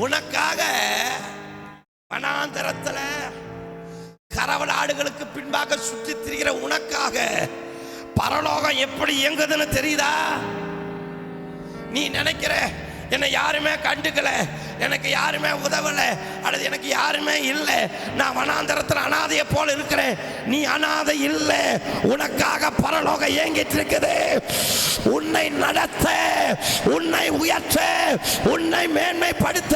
உனக்காக வனாந்தரத்துல கரவல் ஆடுகளுக்கு பின்பாக சுற்றி திரிகிற உனக்காக பரலோகம் எப்படி இயங்குதுன்னு தெரியுதா? நீ நினைக்கிற என்னை யாருமே கண்டுக்கல, எனக்கு யாருமே உதவல, அல்லது எனக்கு யாருமே இல்லை, நான் வனாந்தரத்தில் அனாதையை போல இருக்கிறேன். நீ அனாதை இல்லை, உனக்காக பரலோகம் ஏங்கிட்டு இருக்குது. உன்னை நடத்த, உன்னை உயர்த்த, உன்னை மேன்மைப்படுத்த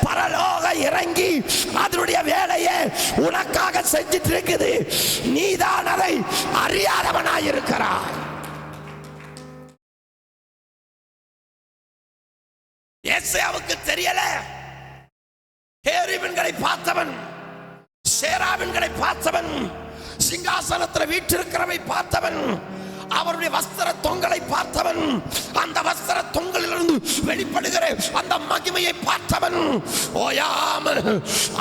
பரலோகம் இறங்கி அதனுடைய வேலையை உனக்காக செஞ்சிட்டு இருக்குது. நீதான் அதை அறியாதவனாய் இருக்கிறாய். ஏசாயாவுக்கு தெரியல. கேருபீன்களை பார்த்தவன், சேராபீன்களை பார்த்தவன், சிங்காசனத்தில் வீற்றிருக்கிறவை பார்த்தவன், அவருடைய வஸ்திர தொங்கலை பார்த்தவன், அந்த வஸ்திர தொங்கலிலிருந்து வெளிப்படுகிற அந்த மகிமையை பார்த்தவன், ஓயாமல்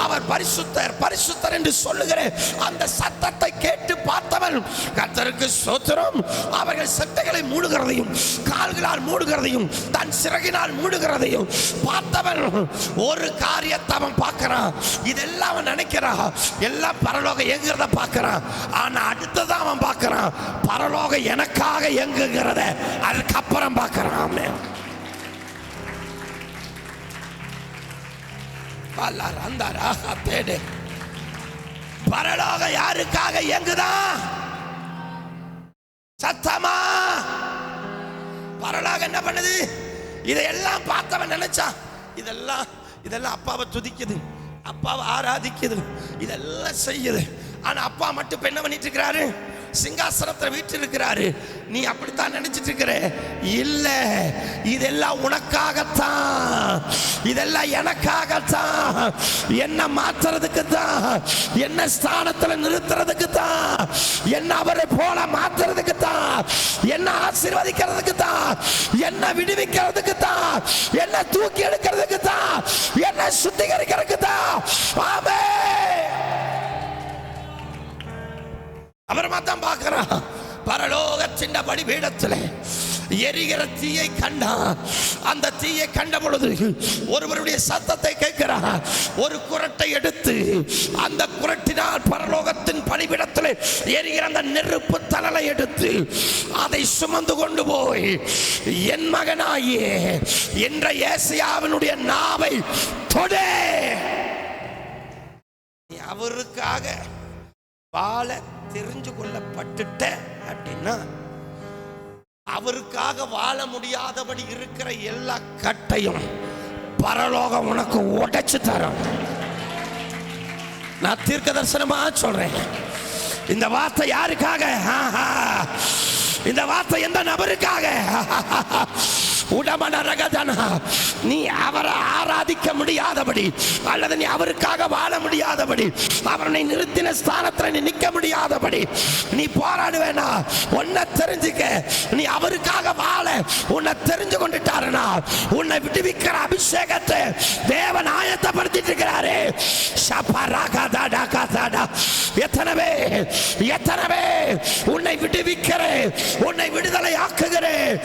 அவர் பரிசுத்தர் பரிசுத்தர் என்று சொல்லுகிற அந்த சத்தத்தை கேட்டு பார்த்தவன். கர்த்தருக்கு ஸ்தோத்திரம். அவர்கள் சட்டைகளை மூடுகிறதையும் கால்களால் மூடுகிறதையும் தன் சிறகினால் மூடுகிறதையும் பார்த்தவன். ஒரு காரியத்தை அவன் பார்க்கிறான். இதெல்லாம் அவன் நினைக்கிறான், எல்லாம் பரலோகம் எங்கிறத பார்க்கிறான். ஆனா அடுத்ததான் அவன் பார்க்கிறான், பரலோகம் எனக்காக எங்குகிறத அதுக்கப்புறம் பார்க்கிறான். பரலோகம் யாருக்காக எங்குதான்? சத்தமா பரலோகம் என்ன பண்ணுது? இதையெல்லாம் பார்த்தவன் நினைச்சான், இதெல்லாம் அப்பாவை துதிக்குது, அப்பாவை ஆராதிக்குது, இதெல்லாம் செய்யுது. ஆனா அப்பா மட்டும் என்ன பண்ணிட்டு இருக்கிறாரு? சிங்காசனத்தில் வீட்டில் இருக்கிறாரு. நீ அப்படித்தான் நினைச்சிட்டு இருக்கிற. இல்ல, இதெல்லாம் உனக்காகத்தான், இதெல்லாம் எனக்காகத்தான். என்ன மாத்துறதுக்கு தான், என்ன ஸ்தானத்தில் நிறுத்துறதுக்கு தான், என்ன அவரை போல மாத்துறதுக்கு தான், என்ன ஆசீர்வதிக்கிறதுக்கு தான், என்ன விடுவிக்கிறதுக்கு தான், என்ன தூக்கி எடுக்கிறதுக்கு தான், என்ன சுத்திகரிக்கிறதுக்கு தான். ஆமென். அப்புறமா தான் பார்க்கிறான், பரலோகத்தின் பலிபீடத்தில் எரிகிற தீயை கண்டான். அந்த தீயை கண்ட பொழுது ஒருவருடைய சத்தத்தை கேட்கிறான். ஒரு குரட்டை எடுத்து அந்த குரட்டினால் பரலோகத்தின் பலிபீடத்தில் எரிகிற அந்த நெருப்பு தணலை எடுத்து அதை சுமந்து கொண்டு போய், என் மகனாயே என்ற ஏசாயாவினுடைய நாவை தொடு. அவருக்காக வாழ தெரிஞ்சு கொள்ளப்பட்டுட்ட அப்படின்னா, அவருக்காக வாழ முடியாதபடி இருக்கிற எல்லா கட்டையும் பரலோகம் உனக்கு உடைச்சு தரும். நான் தீர்க்க தரிசனமா சொல்றேன். இந்த வார்த்தை யாருக்காக? இந்த வார்த்தை எந்த நபருக்காக? நீ அவரை ஆராதிக்க முடியாதபடி, அல்லது நீ அவருக்காக வாழ முடியாதபடி, அவரை நிறுத்தின ஸ்தானத்தில் நீ நிற்க முடியாதபடி நீ போராடுவேனா? உன்னை தெரிஞ்சுக்க. நீ அவருக்காக வாழ உன்னை தெரிஞ்சு கொண்டுட்டாருனா, உன்னை விடுவிக்கிற அபிஷேகத்தை தேவன் ஆயத்தப்படுத்திட்டு இருக்கிறாரு. எத்தனவே எத்தனவே உன்னை விடுவிக்கிறேன், உன்னை விடுதலை ஆக்குகிறேன்.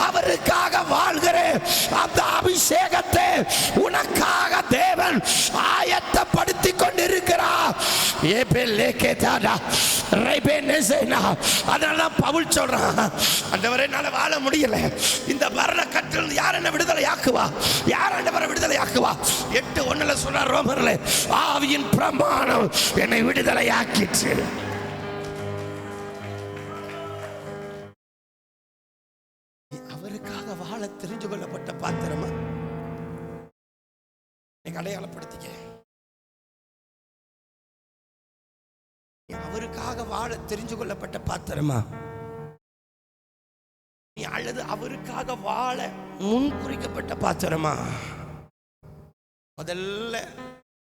அவருக்காக வாழ்கிறேன். அந்த அபிஷேகத்தை உனக்காக தேவன் ஆயத்தப்படுத்தி கொண்டிருக்கிறார். அதனால பவுல் சொல்றான், ஆண்டவரே என்னால வாழ முடியல, இந்த மரண கட்டிலிருந்து யார் என்ன விடுதலை ஆக்குவா? யார் ஆண்டவரை விடுதலை ஆக்குவா? 8:1 சொல்றார் ரோமர்ல, ஆவியின் பிரமாணம் என்னை விடுதலை ஆக்கிற்று. அவருக்காக வாழ தெரிஞ்சு கொள்ளப்பட்ட பாத்திரமா அடையாளப்படுத்திக்க. அவருக்காக வாழ தெரிஞ்சு கொள்ளப்பட்ட பாத்திரமா நீ, அல்லது அவருக்காக வாழ முன் குறிக்கப்பட்ட பாத்திரமா? முதல்ல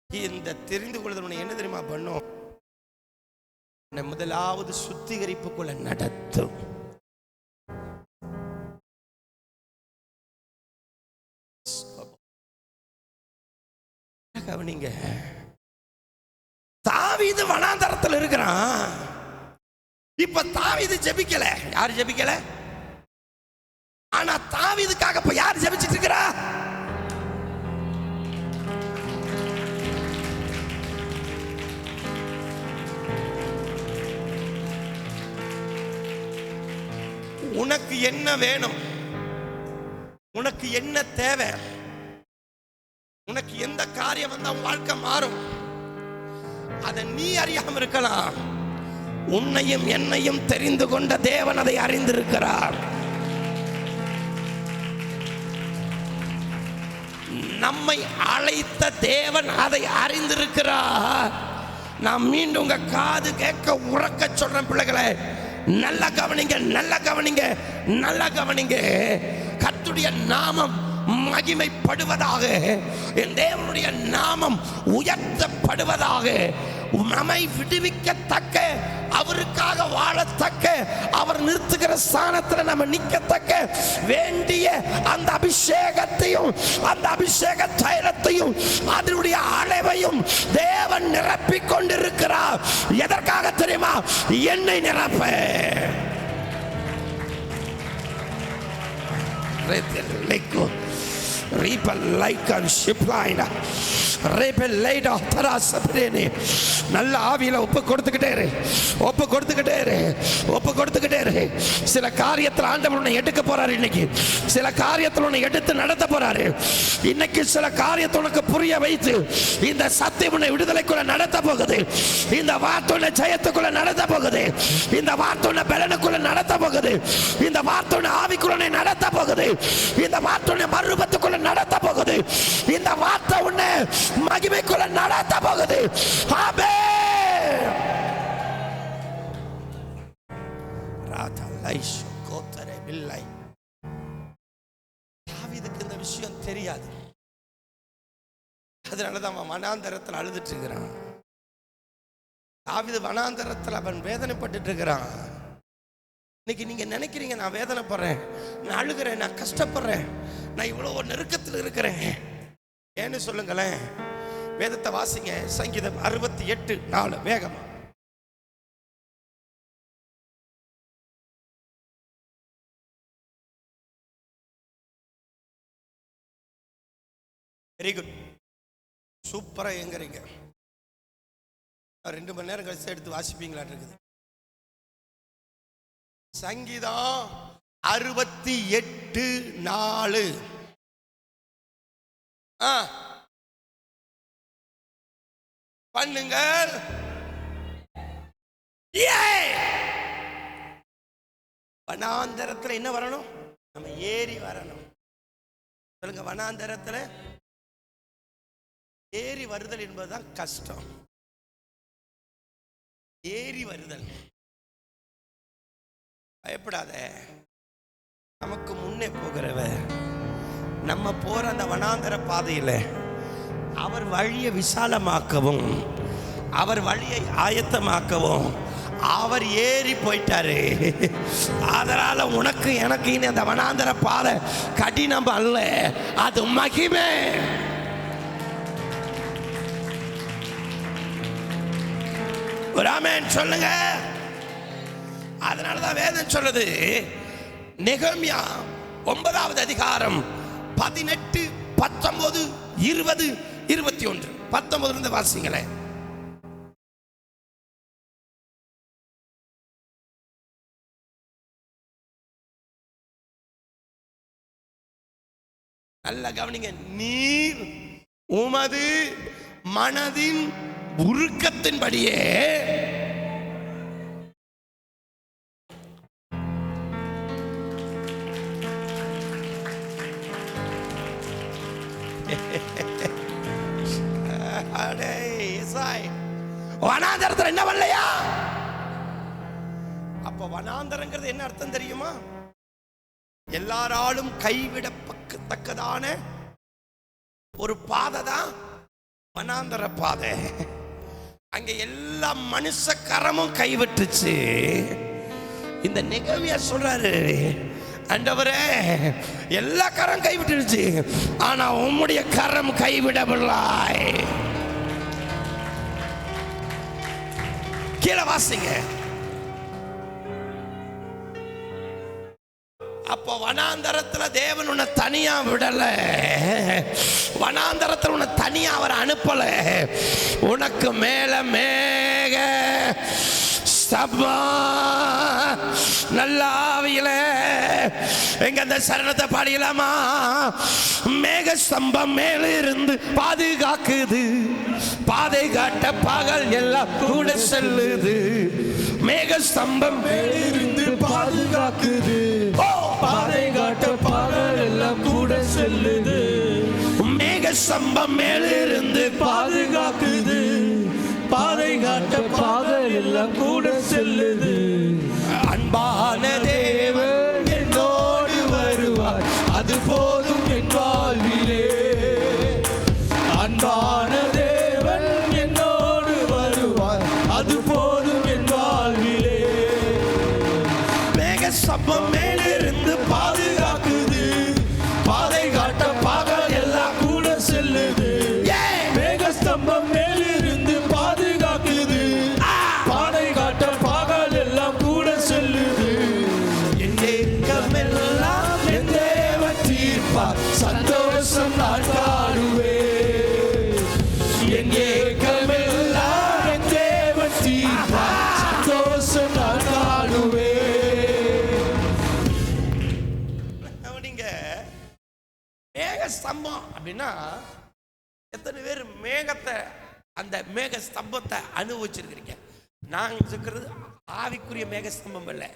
இந்த தெரிந்து கொள்ளுதல் என்ன தெரியுமா பண்ணும்? முதலாவது சுத்திகரிப்புக்குள்ள நடத்தும். கவனிங்க, தாவீது வனாந்தரத்தில் இருக்கிறான். இப்ப தாவீது ஜெபிக்கல. யார் ஜெபிக்கல? ஆனா தாவீதுக்காக இப்ப யார் ஜெபிச்சிட்டு இருக்கிறா? உனக்கு என்ன வேணும்? உனக்கு என்ன தேவை? உனக்கு எந்த காரியம் வந்தா வாழ்க்கை மாறும்? அதை நீ அறியாம இருக்கலாம். உன்னையும் என்னையும் தெரிந்து கொண்ட தேவன் அதை அறிந்திருக்கிறார். நம்மை அழைத்த தேவன் அதை அறிந்திருக்கிறார். நான் மீண்டும் உங்க காது கேட்க உறக்க சொல்றேன், பிள்ளைகளே, நல்ல கவனிங்க, நல்ல கவனிங்க, நல்ல கவனிங்க. கர்த்தருடைய நாமம் மகிமைப்படுவதாக, என் தேவனுடைய நாமம் உயர்த்தப்படுவதாக. நம்மை விடுவிக்கத்தக்க, அவருக்காக வாழத்தக்க, அவர் நிறுத்துகிற ஸ்தானத்தில் நம்ம நிற்கத்தக்க வேண்டிய அந்த அபிஷேகத்தையும் அந்த அபிஷேக தைலத்தையும் அதனுடைய அளவையும் தேவன் நிரப்பிக் கொண்டிருக்கிறார். எதற்காக தெரியுமா? என்னை நிரப்ப. நல்ல ஆவியில ஒப்பு கொடுத்துக்கிட்டே இரு. சில காரியத்தில் ஆண்டவர் உன்னை எடுக்க போறாரு. இன்னைக்கு சில காரியத்தில் உன்னை எடுத்து நடத்த போறாரு. இன்னைக்கு சில காரியத்தை உனக்கு புரிய வைத்து இந்த சத்தியம் உன்னை விடுதலைக்குள்ள நடத்த போகுது. இந்த வார்த்தை உன்னை ஜெயத்துக்குள்ள நடத்த போகுது. இந்த வார்த்தை உன்னை பலனுக்குள்ள நடத்த போகுது. இந்த வார்த்தை உன்னை ஆவிக்குள்ள நடத்த போகுது. இந்த வார்த்தை உன்னை மறுபத்துக்குள்ள நடத்த போகுது. இந்த வார்த்தை உன்னை மகிமைக்குள்ள நடத்த போகுது. ஆமென். ராதலைஷ் கோத்தரே பிள்ளை. தாவீதுக்கு இந்த விஷயம் தெரியாது. அதனாலதான் அவன் வனாந்தரத்தில் அழுதுட்டு இருக்கிறான். தாவீது வனாந்தரத்தில் அவன் வேதனைப்பட்டு இருக்கிறான். இன்னைக்கு நீங்க நினைக்கிறீங்க, நான் வேதனைப்படுறேன், நான் அழுகிறேன், நான் கஷ்டப்படுறேன், நான் இவ்வளவு நெருக்கத்தில் இருக்கிறேன். ஏன்னு சொல்லுங்களேன். வேதத்தை வாசிங்க. சங்கீதம் 68:4 வேகமா. வெரி குட், சூப்பரா எங்கிறீங்க. 2 மணி நேரம் கழிச்சு எடுத்து வாசிப்பீங்களா இருக்குது. சங்கீதம் 68:4. பண்ணுங்க. வனாந்தரத்துல என்ன வரணும்? நம்ம ஏறி வரணும். சொல்லுங்க, வனாந்தரத்துல ஏறி வருதல் என்பதுதான் கஷ்டம். ஏறி வருதல். பயப்படாத, நமக்கு முன்னே போகிறவர், நம்ம போற அந்த வனாந்தர பாதையில அவர் வழியை விசாலமாக்கவும் அவர் வழியை ஆயத்தமாக்கவும் அவர் ஏறி போயிட்டாரு. அதனால உனக்கு எனக்கு இனி அந்த வனாந்தர பாதை கடினம் அல்ல, அது மகிமை. ஒரு ஆமென் சொல்லுங்க. அதனாலதான் வேதம் சொல்லுது, நெகேமியா 9வது அதிகாரம் 18, 19, 20, 21. 19 இருந்து வாசிங்களேன். நல்ல கவனிங்க. நீர் உமது மனதின் உருக்கத்தின்படியே வனாந்தரத்தில் என்ன வரலையா? அப்ப வனாந்தரங்கிறது என்ன அர்த்தம் தெரியுமா? எல்லாராலும் கைவிடத்தக்கதான ஒரு பாதை தான் வனாந்தர பாதை. அங்க எல்லா மனுஷ கரமும் கைவிட்டுச்சு. இந்த நெகேமியா சொல்றாரு, ஆண்டவரே எல்லா கரம் கைவிட்டுருச்சு, ஆனா உம்முடைய கரம் கைவிடவில்லை. கீழே வாசிங்க. அப்ப வனாந்தரத்துல தேவன் உன்னை தனியா விடல, வனாந்தரத்துல உன்னை தனியா அவர் அனுப்பல. உனக்கு மேல மேக சபா நல்லாவியில எங்க அந்த சரணத்தை பாடியலாமா? மேக ஸ்தம்பம் மேலிருந்து பாதுகாக்குது, பாதை காட்ட பகல் எல்லாம் கூட செல்லுது. மேக ஸ்தம்பம் மேலிருந்து பாதுகாக்குது, பாதை காட்ட பகல் எல்லாம் கூட செல்லுது. மேக ஸ்தம்பம் மேலிருந்து பாதுகாக்குது, பாதை காட்ட பகல் எல்லாம் கூட செல்லுது. அன்பான தேவன் என்னோடு வருவார், அது போதும் என் வாழ்விலே. அன்பான தேவன் என்னோடு வருவார், அது போதும் என் வாழ்விலே. மேக ஸ்தம்பம் மேலிருந்து பாதுகாக்குது, பாதை காட்ட பகல் எல்லாம் கூட செல்லுது. மேக ஸ்தம்பம் மேலிருந்து பாதுகாக்குது, பாதை காட்ட பகல் எல்லாம் கூட செல்லுது. என் ஏக்கமெல்லாம் என் தேவன் தீர்ப்பார், சந்தோஷம் நான் காணுவேன். என் ஏக்கமெல்லாம் என் தேவன் தீர்ப்பார், சந்தோஷம் நான் காணுவேன். கவனிங்க, மேக ஸ்தம்பம் அப்படின்னா எத்தனை பேர் மேகத்தை, அந்த மேக ஸ்தம்பத்தை அனுபவிச்சிருக்கிறீங்க? நாங்கள் இருக்கிறது ஆவிக்குரிய மேக ஸ்தம்பம் இல்லை,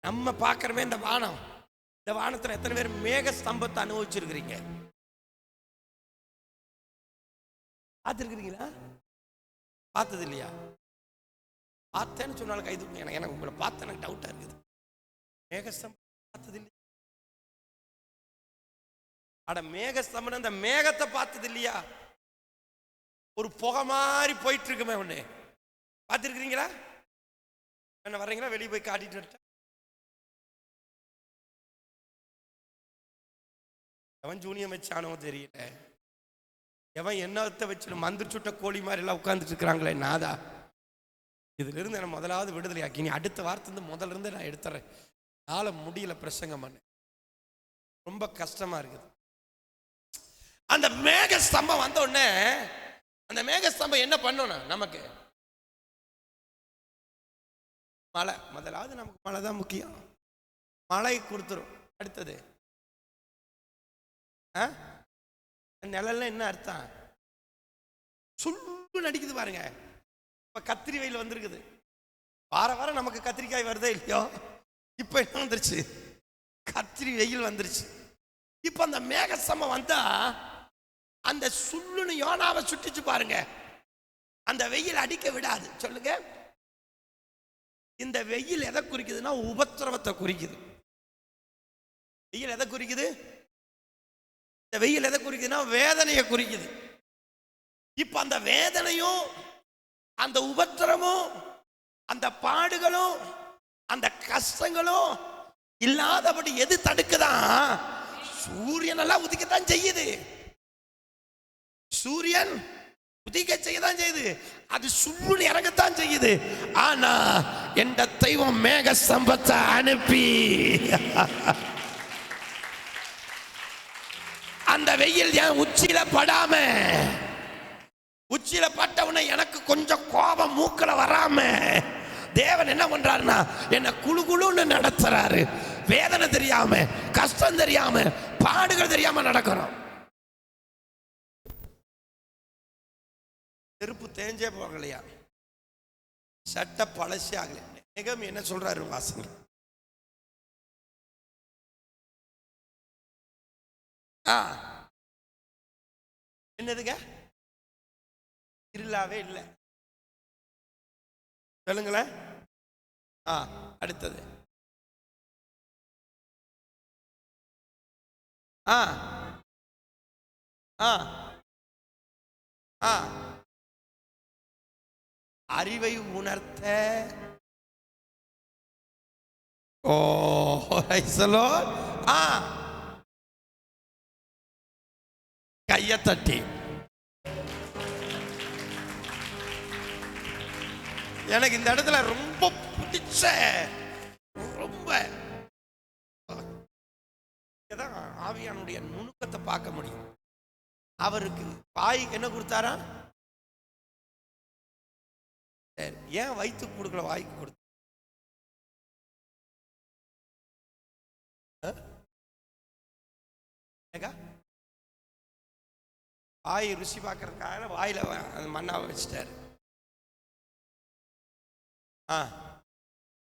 நம்ம பார்க்குறமே இந்த வானம். இந்த வானத்தில் எத்தனை பேர் மேக ஸ்தம்பத்தை அனுபவிச்சிருக்கிறீங்க? பார்த்துருக்கிறீங்களா? பார்த்தது இல்லையா? பார்த்தேன்னு சொன்னாலும் கைது எனக்கு உங்களை பார்த்து எனக்கு டவுட்டாக இருக்குது. மேகஸ்தம்பம் பார்த்தது இல்லையா? அட மேகஸ்தம்பம் அந்த மேகத்தை பார்த்தது இல்லையா? ஒரு புகை மாதிரி போயிட்டு இருக்குமே ஒண்ணு, பார்த்துருக்கிறீங்களா? என்ன வர்றீங்களா? வெளியே போய் காட்டிட்டு வரட்டேன். எவன் ஜூனியம் வச்சானோ தெரியல, எவன் என்னத்தை வச்சு மந்திர சுட்ட கோழி மாதிரி எல்லாம் உட்கார்ந்துட்டு இருக்கிறாங்களே நாதா. இதுல இருந்து என்ன முதலாவது விடுதலை ஆக்கி, நீ அடுத்த வாரத்துல இருந்து முதல்ல இருந்து நான் எடுத்துறேன். நாளை முடியல பிரசங்கம் பண்ண, ரொம்ப கஷ்டமா இருக்குது. அந்த மேக ஸ்தம்பம் வந்த உடனே அந்த மேக ஸ்தம்பம் என்ன பண்ணணும்? நமக்கு மழை. முதலாவது நமக்கு மழை தான் முக்கியம். மழை கொடுத்துரும். அடுத்தது நிழல்ல என்ன அர்த்தம்? சுள்ளு நடிக்குது பாருங்க. இப்ப கத்திரி வெயில் வந்திருக்குது. வார வாரம் நமக்கு கத்திரிக்காய் வருதே இல்லையோ, இப்ப என்ன வந்துருச்சு? கத்திரி வெயில் வந்துருச்சு. இப்ப அந்த மேக ஸ்தம்பம் வந்தா அந்த சுள்ளுன்னு யோனாவை சுட்டிச்சு பாருங்க. அந்த வெயில் அடிக்க விடாது. சொல்லுங்க, இந்த வெயில் எதை குறிக்குதுன்னா உபத்திரவத்தை குறிக்குது. வெயில் எதை குறிக்குது? இந்த வெயில் எதை குறிக்குதுன்னா வேதனையை குறிக்குது. இப்ப அந்த வேதனையும் அந்த உபத்திரமும் அந்த பாடுகளும் அந்த கஷ்டங்களும் இல்லாதபடி எது தடுக்குதான்? சூரியன் எல்லாம் உதிக்கத்தான் செய்யுது. சூரியன் உதிக்க செய்யதான் செய்யுது, அது சுள்ளுன்னு இறங்கத்தான் செய்யுது. ஆனா என்ற தெய்வம் மேக ஸ்தம்பத்தை அனுப்பி அந்த வெயில் என் உச்சியில படாம, உச்சியில பட்டவன எனக்கு கொஞ்சம் கோபம் மூக்கல வராம தேவன் என்ன பண்றாருன்னா என்ன குழு குழுன்னு நடத்துறாரு. வேதனை தெரியாம, கஷ்டம் தெரியாம, பாடுகள் தெரியாம நடக்கிறோம். செருப்பு தேஞ்சே போகலையா? சட்டை பழசே ஆகல. நிகம் என்ன சொல்றாரு வாசங்க? என்னதுங்க? இருளாவே இல்லை. சொல்லுங்களேன். அடுத்தது அறிவை உணர்த்த. ஓ கைய தட்டி. எனக்கு இந்த இடத்துல ரொம்ப பிடிச்ச, ரொம்ப ஆவியானுடைய நுணுக்கத்தை பார்க்க முடியும். அவருக்கு வாய்க்கு என்ன கொடுத்தாரா? சரி, ஏன் வயிற்றுக்கு கொடுக்கல, வாய்க்கு கொடுத்த? வாய் ருசி பார்க்கறதுக்காக வாயில அந்த மண்ணாவை வச்சுட்டாரு.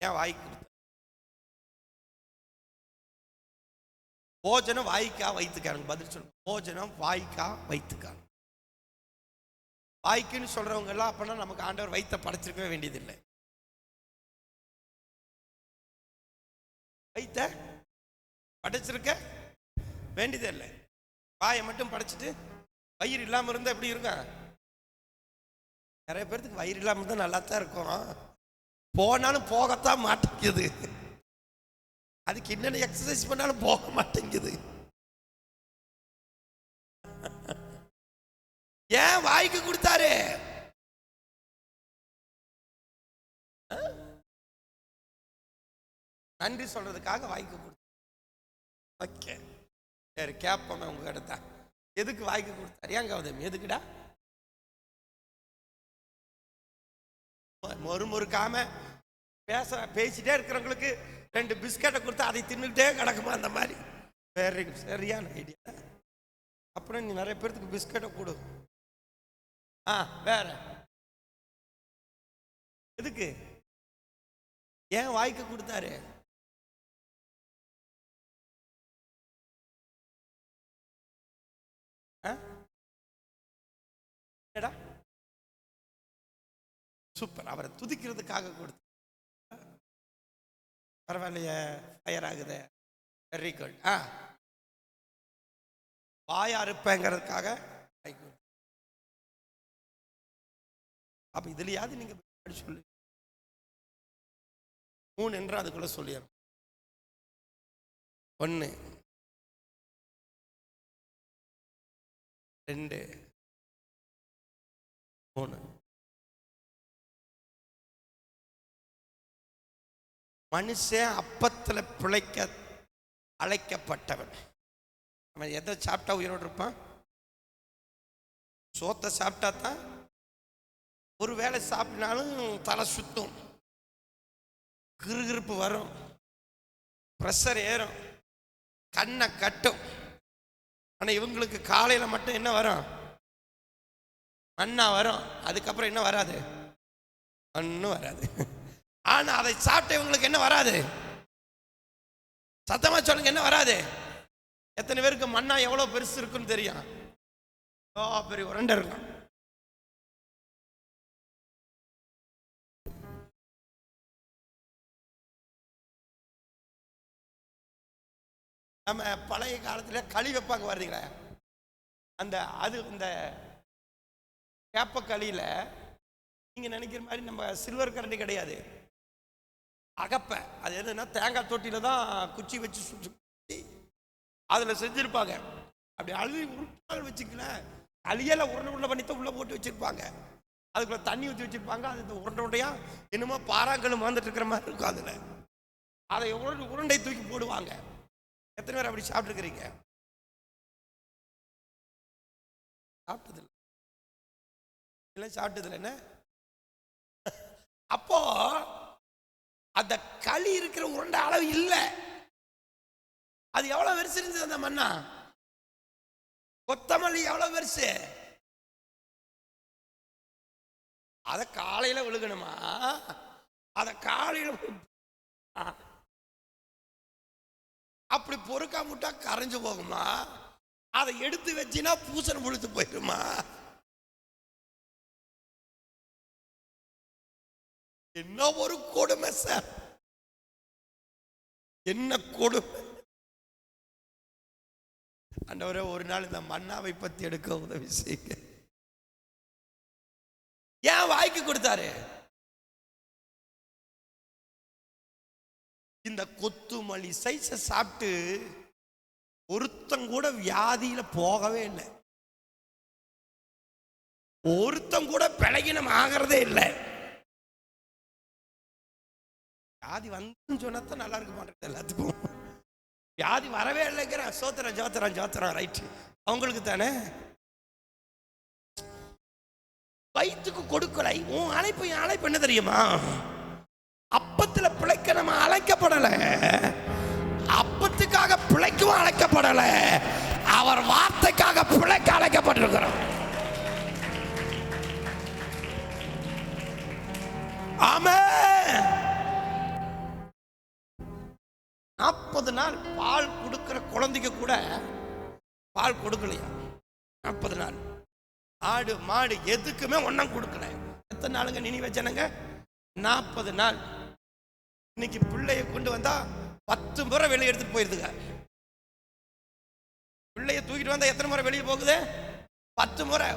ஏன் வாய்க்கு கொடுத்த? போஜனம் வாய்க்கா வயிற்றுக்காரங்க பதில் சொல்லு. போஜனம் வாய்க்கா வயிற்றுக்காரங்க. வாய்க்குன்னு சொல்றவங்க எல்லாம் அப்பனா நமக்கு ஆண்டவர் வயிற்ற படைச்சிருக்கவே வேண்டியதில்லை. வயிற்ற படைச்சிருக்க வேண்டியதே இல்லை. வாயை மட்டும் படைச்சிட்டு வயிறு இல்லாமல் இருந்தால் எப்படி இருக்கும்? நிறைய பேர்த்துக்கு வயிறு இல்லாமல் இருந்தால் நல்லா தான் இருக்கும், போனாலும் போகத்தான் மாட்டேங்குது. அதுக்கு என்னென்ன எக்ஸசைஸ் பண்ணாலும் போக மாட்டேங்குது. ஏன் வாய்க்கு கொடுத்தாரு? நன்றி சொல்றதுக்காக வாய்க்கு கொடுத்தாரு. ஓகே, சரி, கேட்போமே உங்க கிட்ட, எதுக்கு வாய்க்கு கொடுத்தாரு? ஏன் கௌதம் எதுக்குடா? மொறுக்காம பேசிட்டே இருக்கிறவங்களுக்கு 2 பிஸ்கட்டை கொடுத்தா அதை தின்னுக்கிட்டே கிடக்குமா? அந்த மாதிரி வெரி சரியான ஐடியா. அப்புறம் நீ நிறைய பேருக்கு பிஸ்கட்டை கொடு. வேற எதுக்கு? ஏன் வாய்க்கு கொடுத்தாரு? சூப்பர், அவரை துதிக்கிறதுக்காக கொடுத்த. பரவாயில்லையே, ஃபயர் ஆகுது, வெரி குட். வாயா இருப்பேங்கிறதுக்காக. அப்ப இதுலயாவது நீங்க சொல்லு 3 என்று அதுக்குள்ள சொல்லிடணும். 1 2 3. மனுஷன் அப்பத்துல பிழைக்க அழைக்கப்பட்டவன். நம்ம எதை சாப்பிட்டா உயிரோடு இருப்பான்? சோத்தை சாப்பிட்டா தான். ஒரு வேளை சாப்பிட்டாலும் தலை சுத்தும், கிருகிருப்பு வரும், ப்ரெஷர் ஏறும், கண்ணை கட்டும். ஆனா இவங்களுக்கு காலையில மட்டும் என்ன வரும்? மண்ணா வரும். அதுக்கப்புறம் என்ன வராது? ஒன்னும் வராது. ஆனா அதை சாப்பிட்ட இவங்களுக்கு என்ன வராது? சத்தமா சொல்லுங்க, என்ன வராது? எத்தனை பேருக்கு மண்ணா எவ்வளவு பெருசு இருக்குன்னு தெரியும்? பெரிய உருண்டை இருக்கும். நம்ம பழைய காலத்துல களி வைப்பாங்க, வர்றீங்களா? இந்த கேப்ப களியில நீங்க நினைக்கிற மாதிரி நம்ம சில்வர் கரண்டி கிடையாது, அகப்பை. அது எதுனா தேங்காய் தொட்டியில தான் குச்சி வச்சு சுற்றி அதுல செஞ்சிருப்பாங்க. அப்படி அழுதி உருட்டால் வச்சுக்கல, களியெல்லாம் உருண்டை பண்ணித்தான் உள்ள போட்டு வச்சிருப்பாங்க. அதுக்குள்ள தண்ணி ஊற்றி வச்சிருப்பாங்க. அது இந்த உருண்டையா என்னமோ பாறாங்கல்லும் வந்துட்டு இருக்கிற மாதிரி இருக்கும். அதுல அதை உருண்டை தூக்கி போடுவாங்க. எத்தனை பேர் அப்படி சாப்பிட்டுருக்கிறீங்க? சாப்பிட்டதில்லை, இல்லை சாப்பிட்டதில்லை. என்ன அப்போ அந்த களி இருக்கிற உருண்டை அளவு இல்லை. அது எவ்வளவு பெருசு இருந்தது அந்த மண்ணா? கொத்தமல்லி எவ்வளவு பெருசு? அத காலையில விழுகணுமா? அத காலையில அப்படி பொறுக்கா முட்டா கரைஞ்சு போகுமா? அதை எடுத்து வச்சினா பூசணம் புழுத்து போயிடுமா? என்ன ஒரு கொடுமை சார், என்ன கொடுமை. ஆண்டவரே, ஒரு நாள் இந்த மன்னாவை பத்தி எடுக்க உதவி செய்யுங்க. ஏன் வாய்க்கு கொடுத்தாரு? இந்த கொத்துமல்லி சைஸ சாப்பிட்டு ஒருத்தம் கூட வியாதியில போகவே இல்லை, ஒருத்தம் கூட பலகீனம் ஆகிறதே இல்லை. வியாதி வந்து சொன்னதான் நல்லா இருக்க மாட்டேங்குது எல்லாத்துக்கும். வியாதி வரவே இல்லைங்கிற சோத்திரம் ஜோத்திரம் ஜோத்திரம் ரைட் அவங்களுக்கு தானே. வயிற்றுக்கு கொடுக்கலை. உன் அழைப்பு என் அழைப்பு என்ன தெரியுமா? அப்பத்துல பிழைக்க நம்ம அழைக்கப்படல, அப்பத்துக்காக பிழைக்கவும் அழைக்கப்படல, அவர் வார்த்தைக்காக பிழைக்க அழைக்கப்பட்டிருக்கிறோம். ஆமென். 40 நாள் பால் கொடுக்கிற குழந்தைக்கு கூட பால் கொடுக்கலையா? 40 நாள். ஆடு மாடு எதுக்குமே ஒன்னும் கொடுக்கல. எத்தனை நாளுங்க நினைவு ஜனங்க? 40 நாள். இன்னைக்கு பிள்ளைய கொண்டு வந்தா 10 முறை வெளியே எடுத்துட்டு போயிருதுங்க. பிள்ளைய தூக்கிட்டு வந்தா எத்தனை முறை வெளியே போகுது? 10 முறை.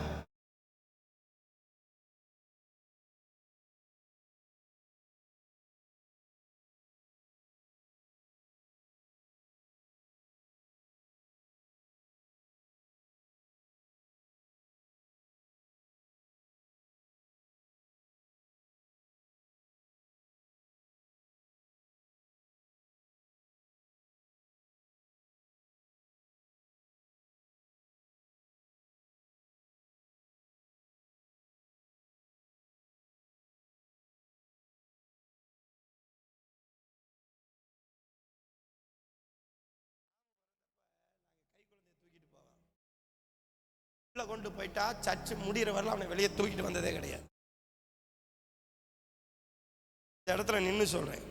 கொண்டு போயிட்டா சர்ச்சு முடிகிற வரல அவனை வெளியே தூக்கிட்டு வந்ததே கிடையாது. இந்த இடத்துல நின்று சொல்றேன்,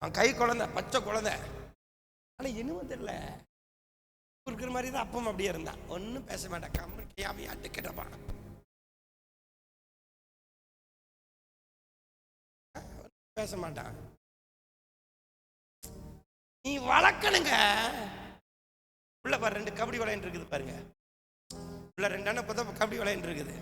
அவன் கை குழந்தை, பச்சை குழந்தை, ஆனா இன்னும் தெரியல இருக்கிற மாதிரி தான் அப்பவும் அப்படியே இருந்தான். ஒன்னும் பேச மாட்டான், கம்பி அட்டு கிட்டப்பான், பேச மாட்டான். நீ வளர்க்கணுங்க. உள்ள பாரு 2 கபடி விளையாண்டு இருக்குது பாருங்க. உள்ள 2 அண்ணன் பார்த்தா கபடி விளையாண்டு இருக்குது.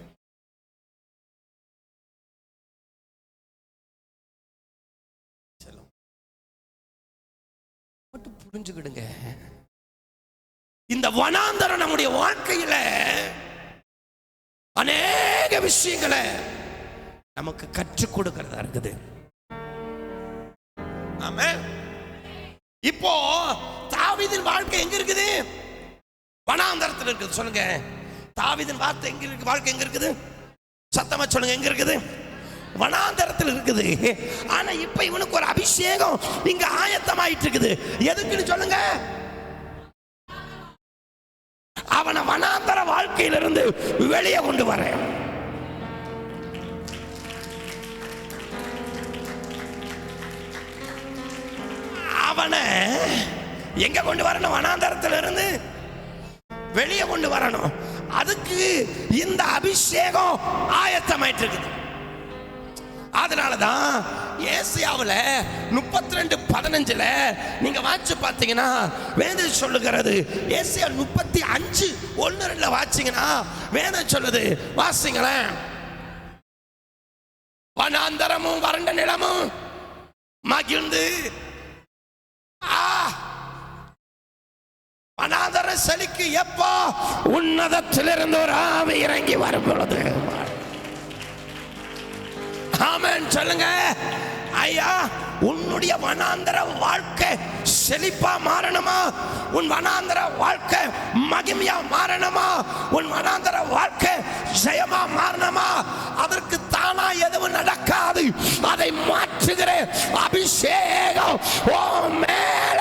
மட்டும் புரிஞ்சுக்கிடுங்க, இந்த வனாந்தரம் நம்முடைய வாழ்க்கையில அநேக விஷயங்களை நமக்கு கற்றுக் கொடுக்கிறதா இருக்குது. ஆமென். இப்போ தாவீதின் வாழ்க்கை எங்க இருக்குது? வனாந்தரத்தில் இருக்குது. சொல்லுங்க, தாவீதின் வார்த்தை எங்க இருக்கு? வாழ்க்கை எங்க இருக்குது? சத்தமா சொல்லுங்க, எங்க இருக்குது? வனாந்தரத்தில் இருக்குது. ஆனா இப்ப இவனுக்கு ஒரு அபிஷேகம் இங்க ஆயத்தமாயிட்டு இருக்குது. எதுக்குன்னு சொல்லுங்க? அவனை வனாந்தர வாழ்க்கையிலிருந்து வெளியே கொண்டு வர. அவனை எங்க கொண்டு வரணும்? வனாந்தரத்தில் இருந்து வெளியே கொண்டு வரணும். அதுக்கு இந்த அபிஷேகம் ஆயத்தமாயிட்டு இருக்குது. அதனாலதான் ஏசாயாவுல 32:15 நீங்க வாட்சி பார்த்தீங்கன்னா வேதம் சொல்லுகிறது. ஏசாயா 35:1-2 வாட்சிங்கன்னா வேதம் சொல்லுது. வாசிங்களேன். வனாந்தரமும் வறண்ட நிலமும் மகிழ்ந்து வனாந்தர செழிக்கு எப்போ? உன்னதத்திலிருந்து ஒரு ஆவி இறங்கி வரும் பொழுது. ஆமென் சொல்லுங்க. ஐயா, உன்னுடைய வனாந்தர வாழ்க்கை செழிப்பா மாறணுமா? உன் வனாந்தர வாழ்க்கை மகிமையா மாறணுமா? உன் வனாந்தர வாழ்க்கை ஜெயமா மாறணுமா? அதற்கு தானா எதுவும் நடக்காது. அதை மாற்றுகிற அபிஷேகம் ஓ மேல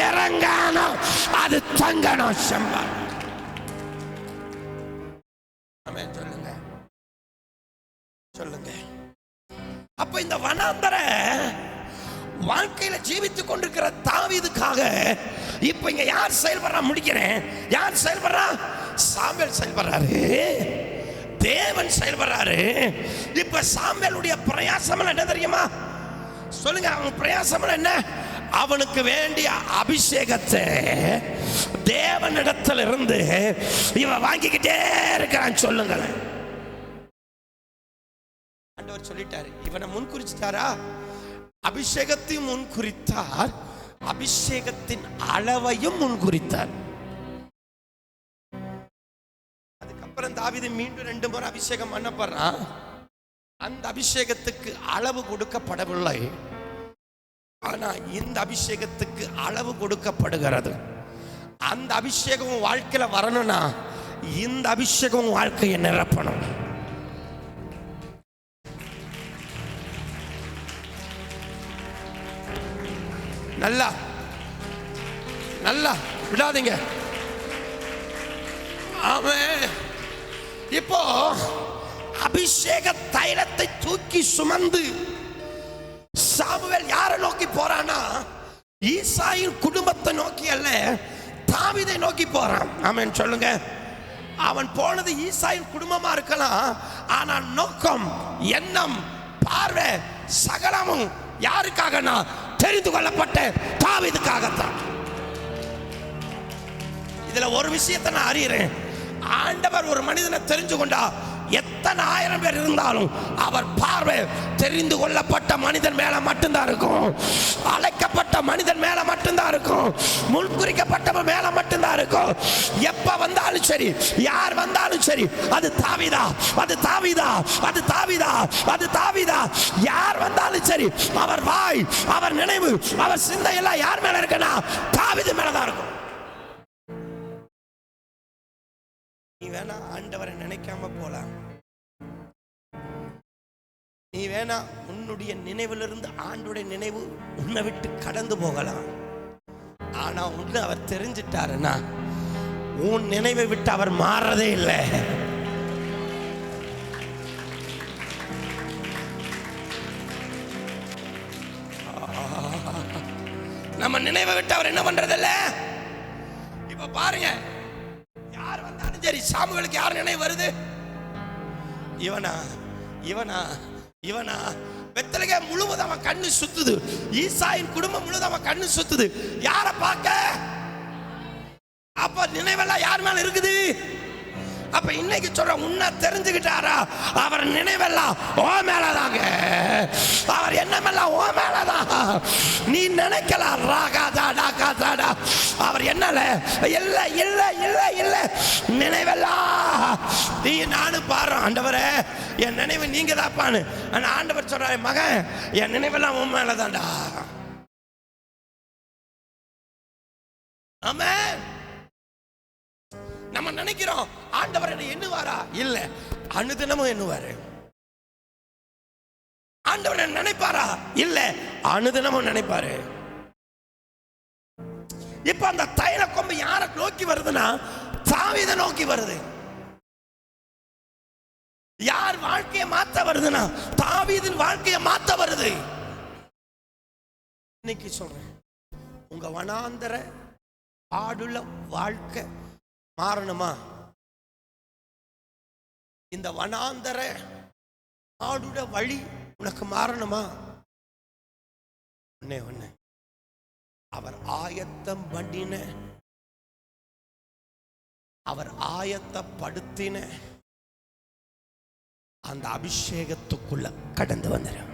இறங்கணும், அது தங்கணும். செம்பான். ஆமென் சொல்லுங்க, சொல்லுங்க. அப்ப இந்த வனாந்தர வாழ்க்கையில ஜீவித்துக் கொண்டிருக்கிற தாவீதுக்காக இப்ப இங்க யார் செயல்படுறா? முடிக்கிறேன். யார் செயல்படுறா? சாமுவேல் செயல்படுறாரு, தேவன் செயல்படுறாரு. இப்ப சாமுவேலுடைய பிரயாசம் என்ன தெரியுமா? சொல்லுங்க, அவன் பிரயாசம் என்ன? அவனுக்கு வேண்டிய அபிஷேகத்தை தேவனிடத்தில் இருந்து இவன் வாங்கிக்கிட்டே இருக்கிறான். சொல்லுங்களேன். ஆண்டவர் சொல்லிட்டாரு, இவனை முன்குறிச்சிட்டாரா? அபிஷேகத்தையும் முன்குறித்தார், அபிஷேகத்தின் அளவையும் முன்குறித்தார். அதுக்கப்புறம் தாவீது மீண்டும் 2 முறை அபிஷேகம் பண்ணப்படுறான். அந்த அபிஷேகத்துக்கு அளவு கொடுக்கப்படவில்லை. ஆனா இந்த அபிஷேகத்துக்கு அளவு கொடுக்கப்படுகிறது. அந்த அபிஷேகம் வாழ்க்கையில வரணும்னா இந்த அபிஷேகம் வாழ்க்கையை நிரப்பணும். நல்லா நல்லா விடாதீங்க. ஆமென். இப்போ அபிஷேக தைலத்தை தூக்கி சுமந்து சாமுவேல் யாரை நோக்கி போறானா, ஈசாயின் குடும்பத்தை நோக்கி அல்ல, தாவீதை நோக்கி போறான். ஆமென் சொல்லுங்க. அவன் போனது ஈசாயின் குடும்பமா இருக்கலாம், ஆனா நோக்கம், எண்ணம், பார்வை சகலமும் யாருக்காகனா தெரிந்து கொள்ளப்பட்ட தாவீதுக்காகத்தான். இதுல ஒரு விஷயத்தை நான் அறியறேன். ஆண்டவர் ஒரு மனிதனை தெரிஞ்சு கொண்டா எத்தனை ஆயிரம் பேர் இருந்தாலும் அவர் பார்வை தெரிந்து கொள்ளப்பட்ட மனிதன் மேல மட்டும்தான் இருக்கும். அழைக்கப்பட்ட மனிதன் மேல மட்டும்தான் இருக்கும். முன்குறிக்கப்பட்ட மேல மட்டும்தான் இருக்கும். எப்ப வந்தாலும் சரி, யார் வந்தாலும் சரி, அது தாவீதா, அது தாவீதா, அது தாவீதா, அது தாவீதா. யார் வந்தாலும் சரி, அவர் வாய், அவர் நினைவு, அவர் சிந்தை எல்லாம் யார் மேல இருக்குன்னா தாவீது மேலதான் இருக்கும். நீ வேணா ஆண்டவரை நினைக்காம போலாம், நீ வேணா உன்னுடைய நினைவிலிருந்து ஆண்டுடைய நினைவு உன்னை விட்டு கடந்து போகலாம். ஆனா உன்னை அவர் தெரிஞ்சிட்டாருன்னா உன் நினைவை விட்டு அவர் மாறதே இல்லை. நம்ம நினைவை விட்டு அவர் என்ன பண்றது இல்ல. இப்ப பாருங்க, யார் வந்தாலும் சரி, சாமுவேலுக்கு யார் நினைவு வருது? இவனா இவனா இவனா? பெத்லகேம் முழுவதும் அவன் கண்ணு சுத்துது. ஈசாயின் குடும்பம் முழுவதும் அவன் கண்ணு சுத்துது. யாரை பார்க்க? அப்ப நினைவெல்லாம் யார் மேல இருக்குது? அப்ப இன்னைக்கு சொல்ற, உன்னை தெரிஞ்சுக்கிட்டாரா, அவர் நினைவெல்லாம் ஓ மேலதாங்க, அவர் எண்ணமெல்லாம் ஓ மேலதான். நீ நினைக்கலாம் ராகாதாடா, அவர் என்னல இல்ல இல்ல இல்ல இல்ல, நினைவெல்லாம் நீ நானும் பாரு ஆண்டவரே, என் நினைவு நீங்க தாப்பான்னு. ஆனா ஆண்டவர் சொல்றாரு, மகன் என் நினைவெல்லாம் உன் மேலதான்டா. ஆமென். நம்ம நினைக்கிறோம் ஆண்டவர் என்ன எண்ணுவாரா? இல்ல, அனுதினமும் எண்ணுவாரு. ஆண்டவர் நினைப்பாரா? இல்ல, அனுதினமும் நினைப்பாரு. இப்ப அந்த தைல கொம்பு யாரை நோக்கி வருதுன்னா தாவீதை நோக்கி வருது. யார் வாழ்க்கையை மாத்த வருதுன்னா தாவீதின் வாழ்க்கையை மாத்த வருது. இன்னைக்கு சொல்றேன், உங்க வனாந்தர ஆடுள்ள வாழ்க்கை மாறணுமா? இந்த வனாந்தர ஆடுட வழி உனக்கு மாறணுமா? ஒண்ணே ஒண்ணு, அவர் ஆயத்தம் பண்ணின, அவர் ஆயத்தப்படுத்தின அந்த அபிஷேகத்துக்குள்ள கடந்து வந்துடும்.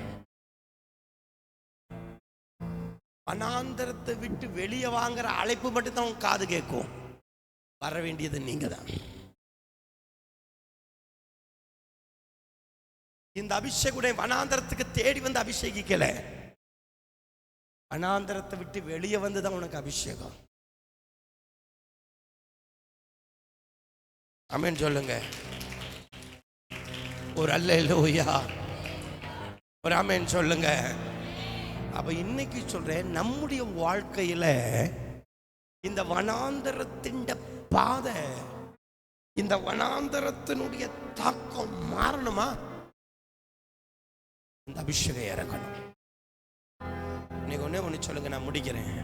வனாந்தரத்தை விட்டு வெளியே வாங்குற அழைப்பு மட்டும் தான் காது கேட்கும். வர வேண்டியது நீங்க தான். இந்த அபிஷேக வனாந்தரத்துக்கு தேடி வந்து அபிஷேகிக்கல, வனாந்தரத்தை விட்டு வெளியே வந்துதான் உனக்கு அபிஷேகம். ஆமென் சொல்லுங்க. ஒரு அல்லேலூயா, ஒரு ஆமென் சொல்லுங்க. அப்ப இன்னைக்கு சொல்றேன், நம்முடைய வாழ்க்கையில இந்த வனாந்தரத்தின் பாதை, இந்த வனாந்தரத்தினுடைய தாக்கம் மாறணுமா? இந்த அபிஷேகம் இறங்கணும். இன்னைக்கு ஒண்ணே ஒண்ணு சொல்லுங்க, நான் முடிக்கிறேன்.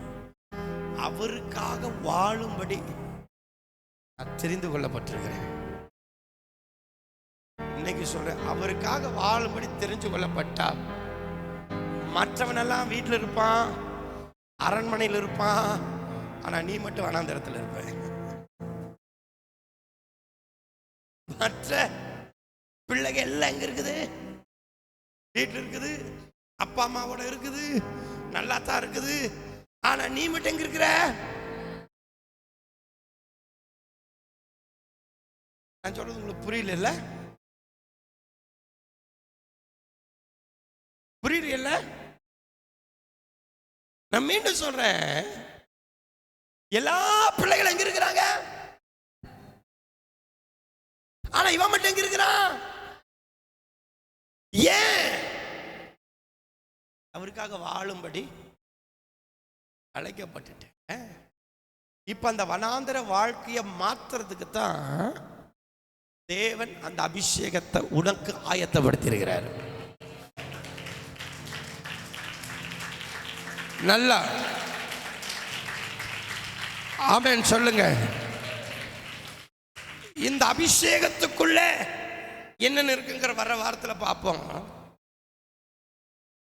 அவருக்காக வாழும்படி நான் தெரிந்து கொள்ளப்பட்டிருக்கிறேன். இன்னைக்கு சொல்றேன், அவருக்காக வாழும்படி தெரிஞ்சு கொள்ளப்பட்டா மற்றவனெல்லாம் வீட்டில் இருப்பான், அரண்மனையில் இருப்பான், ஆனா நீ மட்டும் வனாந்தரத்தில் இருப்ப. மற்ற பிள்ளைங்க எல்லாம் எங்க இருக்குது? வீட்டில் இருக்குது, அப்பா அம்மாவோட இருக்குது, நல்லா தான் இருக்குது. ஆனா நீ மட்டும் எங்க இருக்கிற? நான் சொல்றது உங்களுக்கு புரியல? புரியல? நான் மீண்டும் சொல்றேன், எல்லா பிள்ளைகளும் எங்க இருக்கிறாங்க, ஆனா இவன் மட்டும் எங்க இருக்கிறான்? ஏன்? அவருக்காக வாழும்படி அழைக்கப்பட்டுட்டேன். இப்ப அந்த வனாந்தர வாழ்க்கையை மாத்துறதுக்கு தான் தேவன் அந்த அபிஷேகத்தை உனக்கு ஆயத்தப்படுத்தியிருக்கிறார். நல்லா ஆமென் சொல்லுங்க. இந்த அபிஷேகத்துக்குள்ள என்னன்னு இருக்குங்கிற வர்ற வாரத்தில் பார்ப்போம்.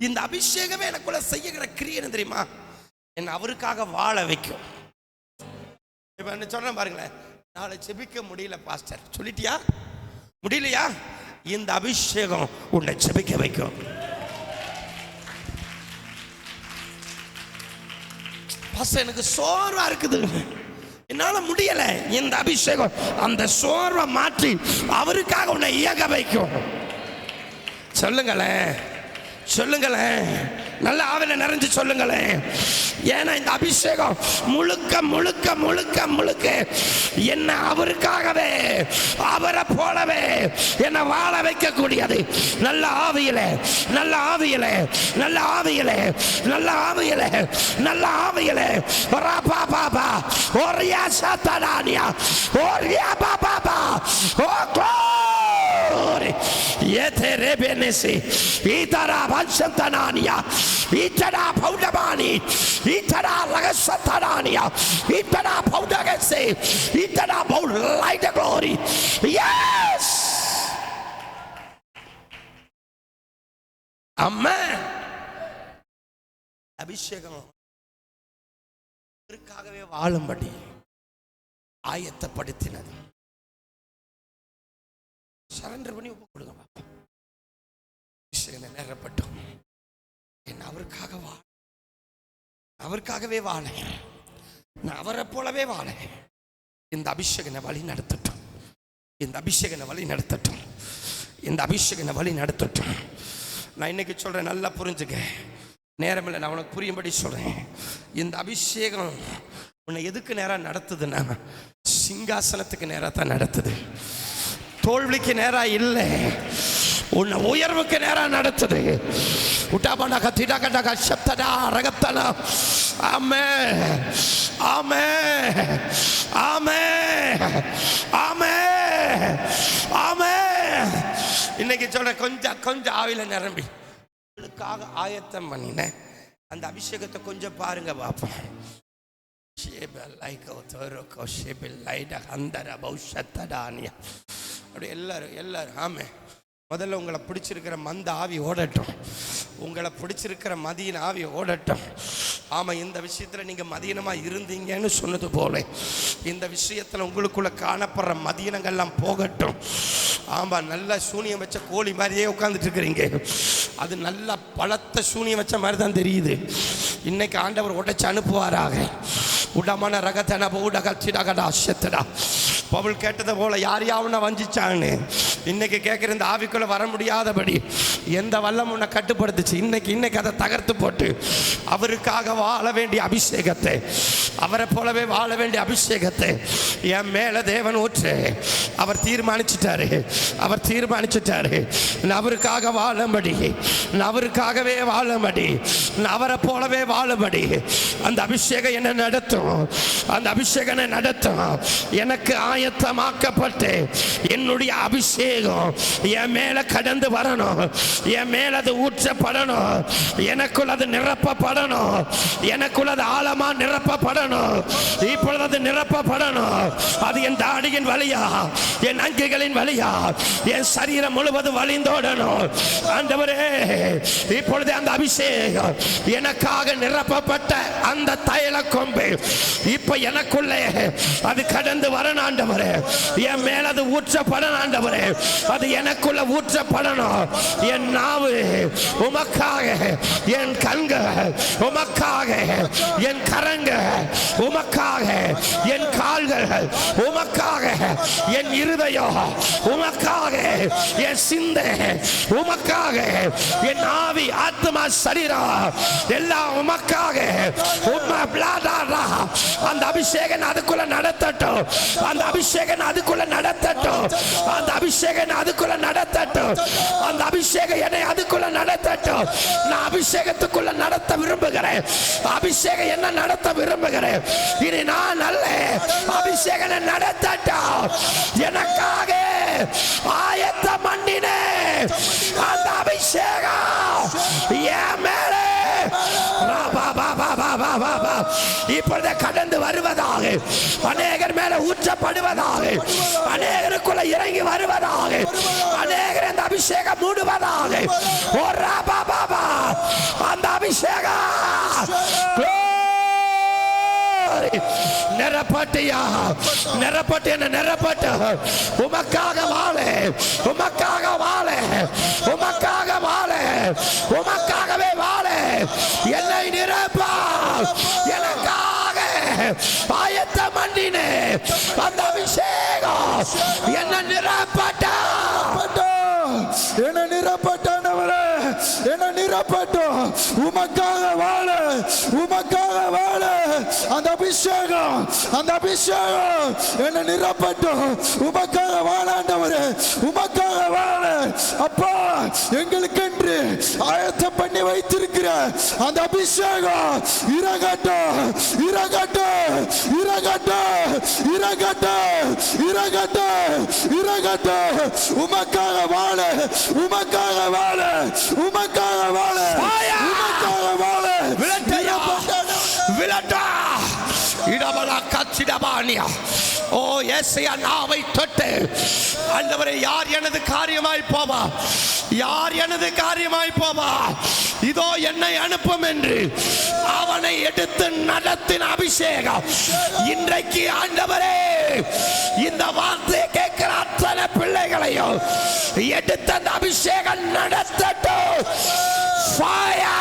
இந்த அபிஷேகமே எனக்குள்ள செய்யுகிற கிரியைன்னு தெரியுமா, என்ன அவருக்காக வாழ வைக்கும். இப்ப என்ன சொல்றேன் பாருங்களேன், நாளை செபிக்க முடியல பாஸ்டர் சொல்லிட்டியா, முடியலையா, இந்த அபிஷேகம் உன்னை செபிக்க வைக்கும். பாஸ்டர் எனக்கு சோர்வா இருக்குது, என்னால முடியல, இந்த அபிஷேகம் அந்த சோர்வை மாற்றி அவருக்காக உன்னை இயங்க வைக்கும். சொல்லுங்களேன் சொல்லுங்களேன், நல்ல ஆவில நிறைஞ்சு சொல்லுங்களேன். ஏன்னா இந்த அபிஷேகம் முழுக்க முழுக்க முழுக்க முழுக்க என்ன அவருக்காகவே அவரை போலவே என்ன வாழ வைக்கக்கூடியது. நல்ல ஆவியில நல்ல ஆவியில நல்ல ஆவியில நல்ல ஆவியில நல்ல ஆவியில ராபா பாபா ஓரியா சாத்தானியா ஓரியா பாபா பா ஓ Yeterebenesi itara vansantanania itara paudamani itara lagasatanania itara paudagese itara paud light the glory. Yes, amen. அபிஷேகம் அவருக்காகவே வாழும்படி ஆயத்தப்படுத்தினது. சரண்டர் பண்ணி ஒப்பு கொடுங்க பாப்பா. அபிஷேகம் நேரப்பட்டோம், என்ன அவருக்காக அவருக்காகவே வாழ, நான் அவரை போலவே வாழ. இந்த அபிஷேகனை வழி நடத்தட்டும், இந்த அபிஷேகனை வழி நடத்தட்டும், இந்த அபிஷேகனை வழி நடத்தட்டும். நான் இன்னைக்கு சொல்றேன், நல்லா புரிஞ்சுக்க, நேரம் இல்லை, நான் உனக்கு புரியும்படி சொல்றேன். இந்த அபிஷேகம் உன்னை எதுக்கு நேரம் நடத்துதுன்னா, சிங்காசனத்துக்கு நேரம் தான் நடத்துது. தோல்விக்கு நேரா இல்லை, உன்னை உயர்வுக்கு நேரா நடத்துது. ஆமே ஆமே ஆமே ஆமே ஆமே. இன்னைக்கு சொல்ற கொஞ்சம் கொஞ்சம் ஆவில நிரம்பி உங்களுக்காக ஆயத்தம் பண்ணினேன். அந்த அபிஷேகத்தை கொஞ்சம் பாருங்க பாப்போம். அப்படி எல்லாரும் ஆமே. முதல்ல உங்களை பிடிச்சிருக்கிற மந்த ஆவி ஓடட்டும், உங்களை பிடிச்சிருக்கிற மதியின் ஆவி ஓடட்டும். ஆமா, இந்த விஷயத்துல நீங்க மதியனமா இருந்தீங்கன்னு சொன்னது போல இந்த விஷயத்துல உங்களுக்குள்ள காணப்படுற மதியனங்கள்லாம் போகட்டும். ஆமா, நல்ல சூனியம் வச்ச கோழி மாதிரியே உட்கார்ந்துட்டு இருக்கிறீங்க, அது நல்ல பலத்த சூனியம் வச்ச மாதிரி தான் தெரியுது. இன்னைக்கு ஆண்டவர் உடைச்சு அனுப்புவாராக. உடமான ரகத்தன ஊடகச்சிடகடா அசத்தடா. பவுல் கேட்டதை போல யாரையாவது வஞ்சிச்சான்னு இன்னைக்கு கேட்குற இந்த ஆவிக்குள்ள வர முடியாதபடி எந்த வல்லம் உன்னை கட்டுப்படுத்துச்சு, இன்னைக்கு அதை தகர்த்து போட்டு அவருக்காக வாழ வேண்டிய அபிஷேகத்தை, அவரை போலவே வாழ வேண்டிய அபிஷேகத்தை என் மேல தேவன் ஊற்று. அவர் தீர்மானிச்சுட்டாரு, அவர் தீர்மானிச்சுட்டாரு. நான் அவருக்காக வாழும்படி, நான் அவருக்காகவே வாழும்படி, நான் அவரை போலவே வாழும்படி அந்த அபிஷேகம் என்ன நடத்தும், அந்த அபிஷேகம் என்ன நடத்தும். எனக்கு ஆயத்தமாக்கப்பட்டு என்னுடைய அபிஷேகம் என் மேல கடந்து வரணும், என் மேல அது ஊற்றப்படணும், எனக்குள்ள அது நிரப்பப்படணும், எனக்குள்ள அது ஆழமா நிரப்பப்படணும். இப்பொழுது அது நிரப்பப்படணும். அது என் தாடியின் வழியா, என் அங்கிகளின் வழியா, என் சரீரம் முழுவதும் வழிந்தோடணும். ஆண்டவரே, இப்பொழுது அந்த அபிஷேகம் எனக்காக நிரப்பப்பட்ட அந்த தைல கொம்பு இப்ப எனக்குள்ளே அது கடந்து வரணும். ஆண்டவரே, என் மேல அது ஊற்றப்படணும். ஆண்டவரே, அது எனக்குள்ள ஊற்றப்படணும். என் நாவு உமக்காக, என் கண்கள் உமக்காக, என் கரங்கள் உமக்காக, என் கால்கள் உமக்காக, என் இருதயம் உமக்காக, என் சிந்தை உமக்காக, என் ஆவி ஆத்மா சரீரம் எல்லாம் உமக்காக. அந்த அபிஷேகம் அதுக்குள்ள நடத்தட்டும். அந்த அபிஷேகம் அதுக்குள்ள நடத்தட்டும். அந்த அபிஷேகம் அதுக்குள்ள நடத்தட்டும். அந்த அபிஷேகம் என்னை அதுக்குள்ள நடத்தட்டும். நான் அபிஷேகத்துக்குள்ள நடத்த விரும்புகிறேன். அபிஷேகம் என்ன நடத்த விரும்புகிறேன். இனி நான் அல்ல, அபிஷேகம் நடத்தட்டும். எனக்காக ஆயத்தம் பண்ணினே அந்த அபிஷேகம் என் மேலே இப்பொழுது கடந்து வருவதாக, அநேகர் மேல ஊற்றப்படுவதாக, அநேகருக்குள்ள இறங்கி வருவதாக, அநேகர் அந்த அபிஷேகம் மூடுவதாக. அந்த அபிஷேகம் நிரப்பட்டியா, நிரப்பட்டு என்ன நிரப்பட்டு உமக்காக வாழ, உமக்காக வாழ, உமக்காக வாழ, உமக்காகவே வாழ. என்னை நிரப்பா, எனக்காக ஆயத்தம் பண்ணினே அந்த அபிஷேகம் என்ன நிரப்பட்டா, என்ன நிரப்பட்டானவரே, என்ன நிரப்பட்டோம். உமக்காக வாழ, உமக்காக வாழ. அந்த அபிஷேகம், அந்த அபிஷேகம் என்ன நிரப்பட்டோம். உமக்காக வாழாண்டவரே, உமக்காக வாழ. அப்பா, எங்களுக்கென்று ஆயத்தம் பண்ணி வைத்திருக்கிற அந்த அபிஷேகம் இறங்கட்டும், இறங்கட்டும், இறங்கட்டும், இறங்கட்டும், இறங்கட்டும், இறங்கட்டும். உமக்காக வாழ, உமக்காக வாழ, உமக்காக வாழ, உமக்காக வாழ. விளட்டா இடமலா கச்சிடபானியா. ஓ ஏசையா, நாவை தொட்டு ஆண்டவரே, யார் எனது காரியமாய் போவா, யார் எனது காரியமாய் போவா, இதோ என்னை அனுப்பும் என்று அவனை எடுத்து நடத்தின அபிஷேகம் இன்றைக்கு ஆண்டவரே இந்த வார்த்தையை கேட்கிற அத்தனை பிள்ளைகளையும் எடுத்த அந்த அபிஷேகம் நடத்தட்டும். ஃபயர்.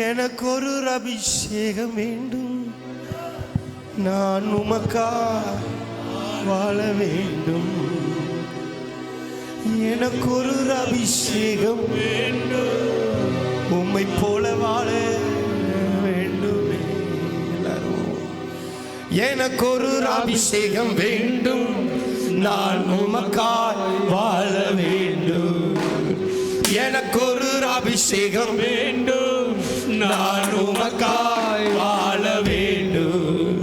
எனக்கு ஒரு அபிஷேகம் வேண்டும், நான் உமக்கா வாழ வேண்டும். எனக்கு ஒரு அபிஷேகம் வேண்டும், உம்மை போல வாழ வேண்டுமே. எனக்கு ஒரு அபிஷேகம் வேண்டும், நான் உமக்காய் வாழ வேண்டும். எனக்கு ஒரு அபிஷேகம் வேண்டும், நான் உமக்காய் வாழ வேண்டும்.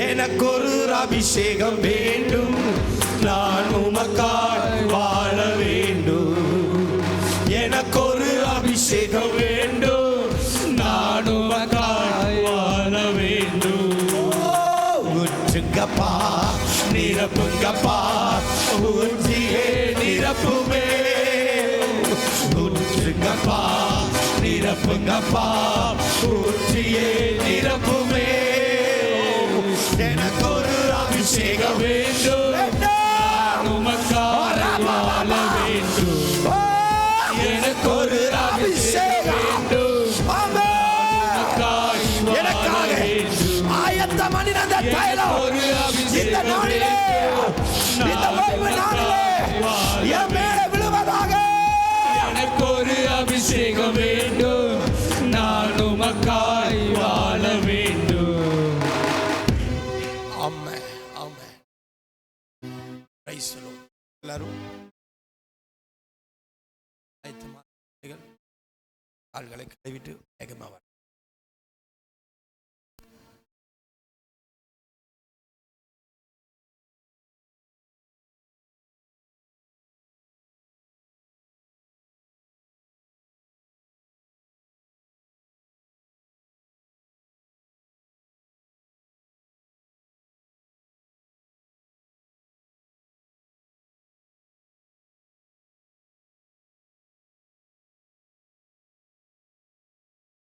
எனக்கு ஒரு அபிஷேகம் வேண்டும், நான் உமக்காய் வாழ வேண்டும். எனக்கு ஒரு அபிஷேகம் வேண்டும், நான் உமக்காய் வாழ வேண்டும். ஊற்றுங்கப்பா, நிரப்புங்கப்பா, ஊற்றியே நிரப்புமே. ஊற்றுங்கப்பா, நிரப்புங்கப்பா, ஊற்றியே நிரப்புமே. எனக்கு ஒரு அபிஷேகம் வேண்டும், உமக்காக வாழ வேண்டும். எனக்கு ஒரு அபிஷேகம் வேண்டும், எனக்காக ஆயத்தம் பண்ணின அந்த தைலம் இந்த நாளிலே, இந்த ஓய்வு நாளிலே என் மேலே விழுவதாக. எனக்கு ஒரு அபிஷேகம் வேண்டும், நான் உமக்காய் வாழ வேண்டும். ஆமென், ஆமென். Praise the Lord. எல்லாரும் கால்களை கழுவிட்டு வேகமாக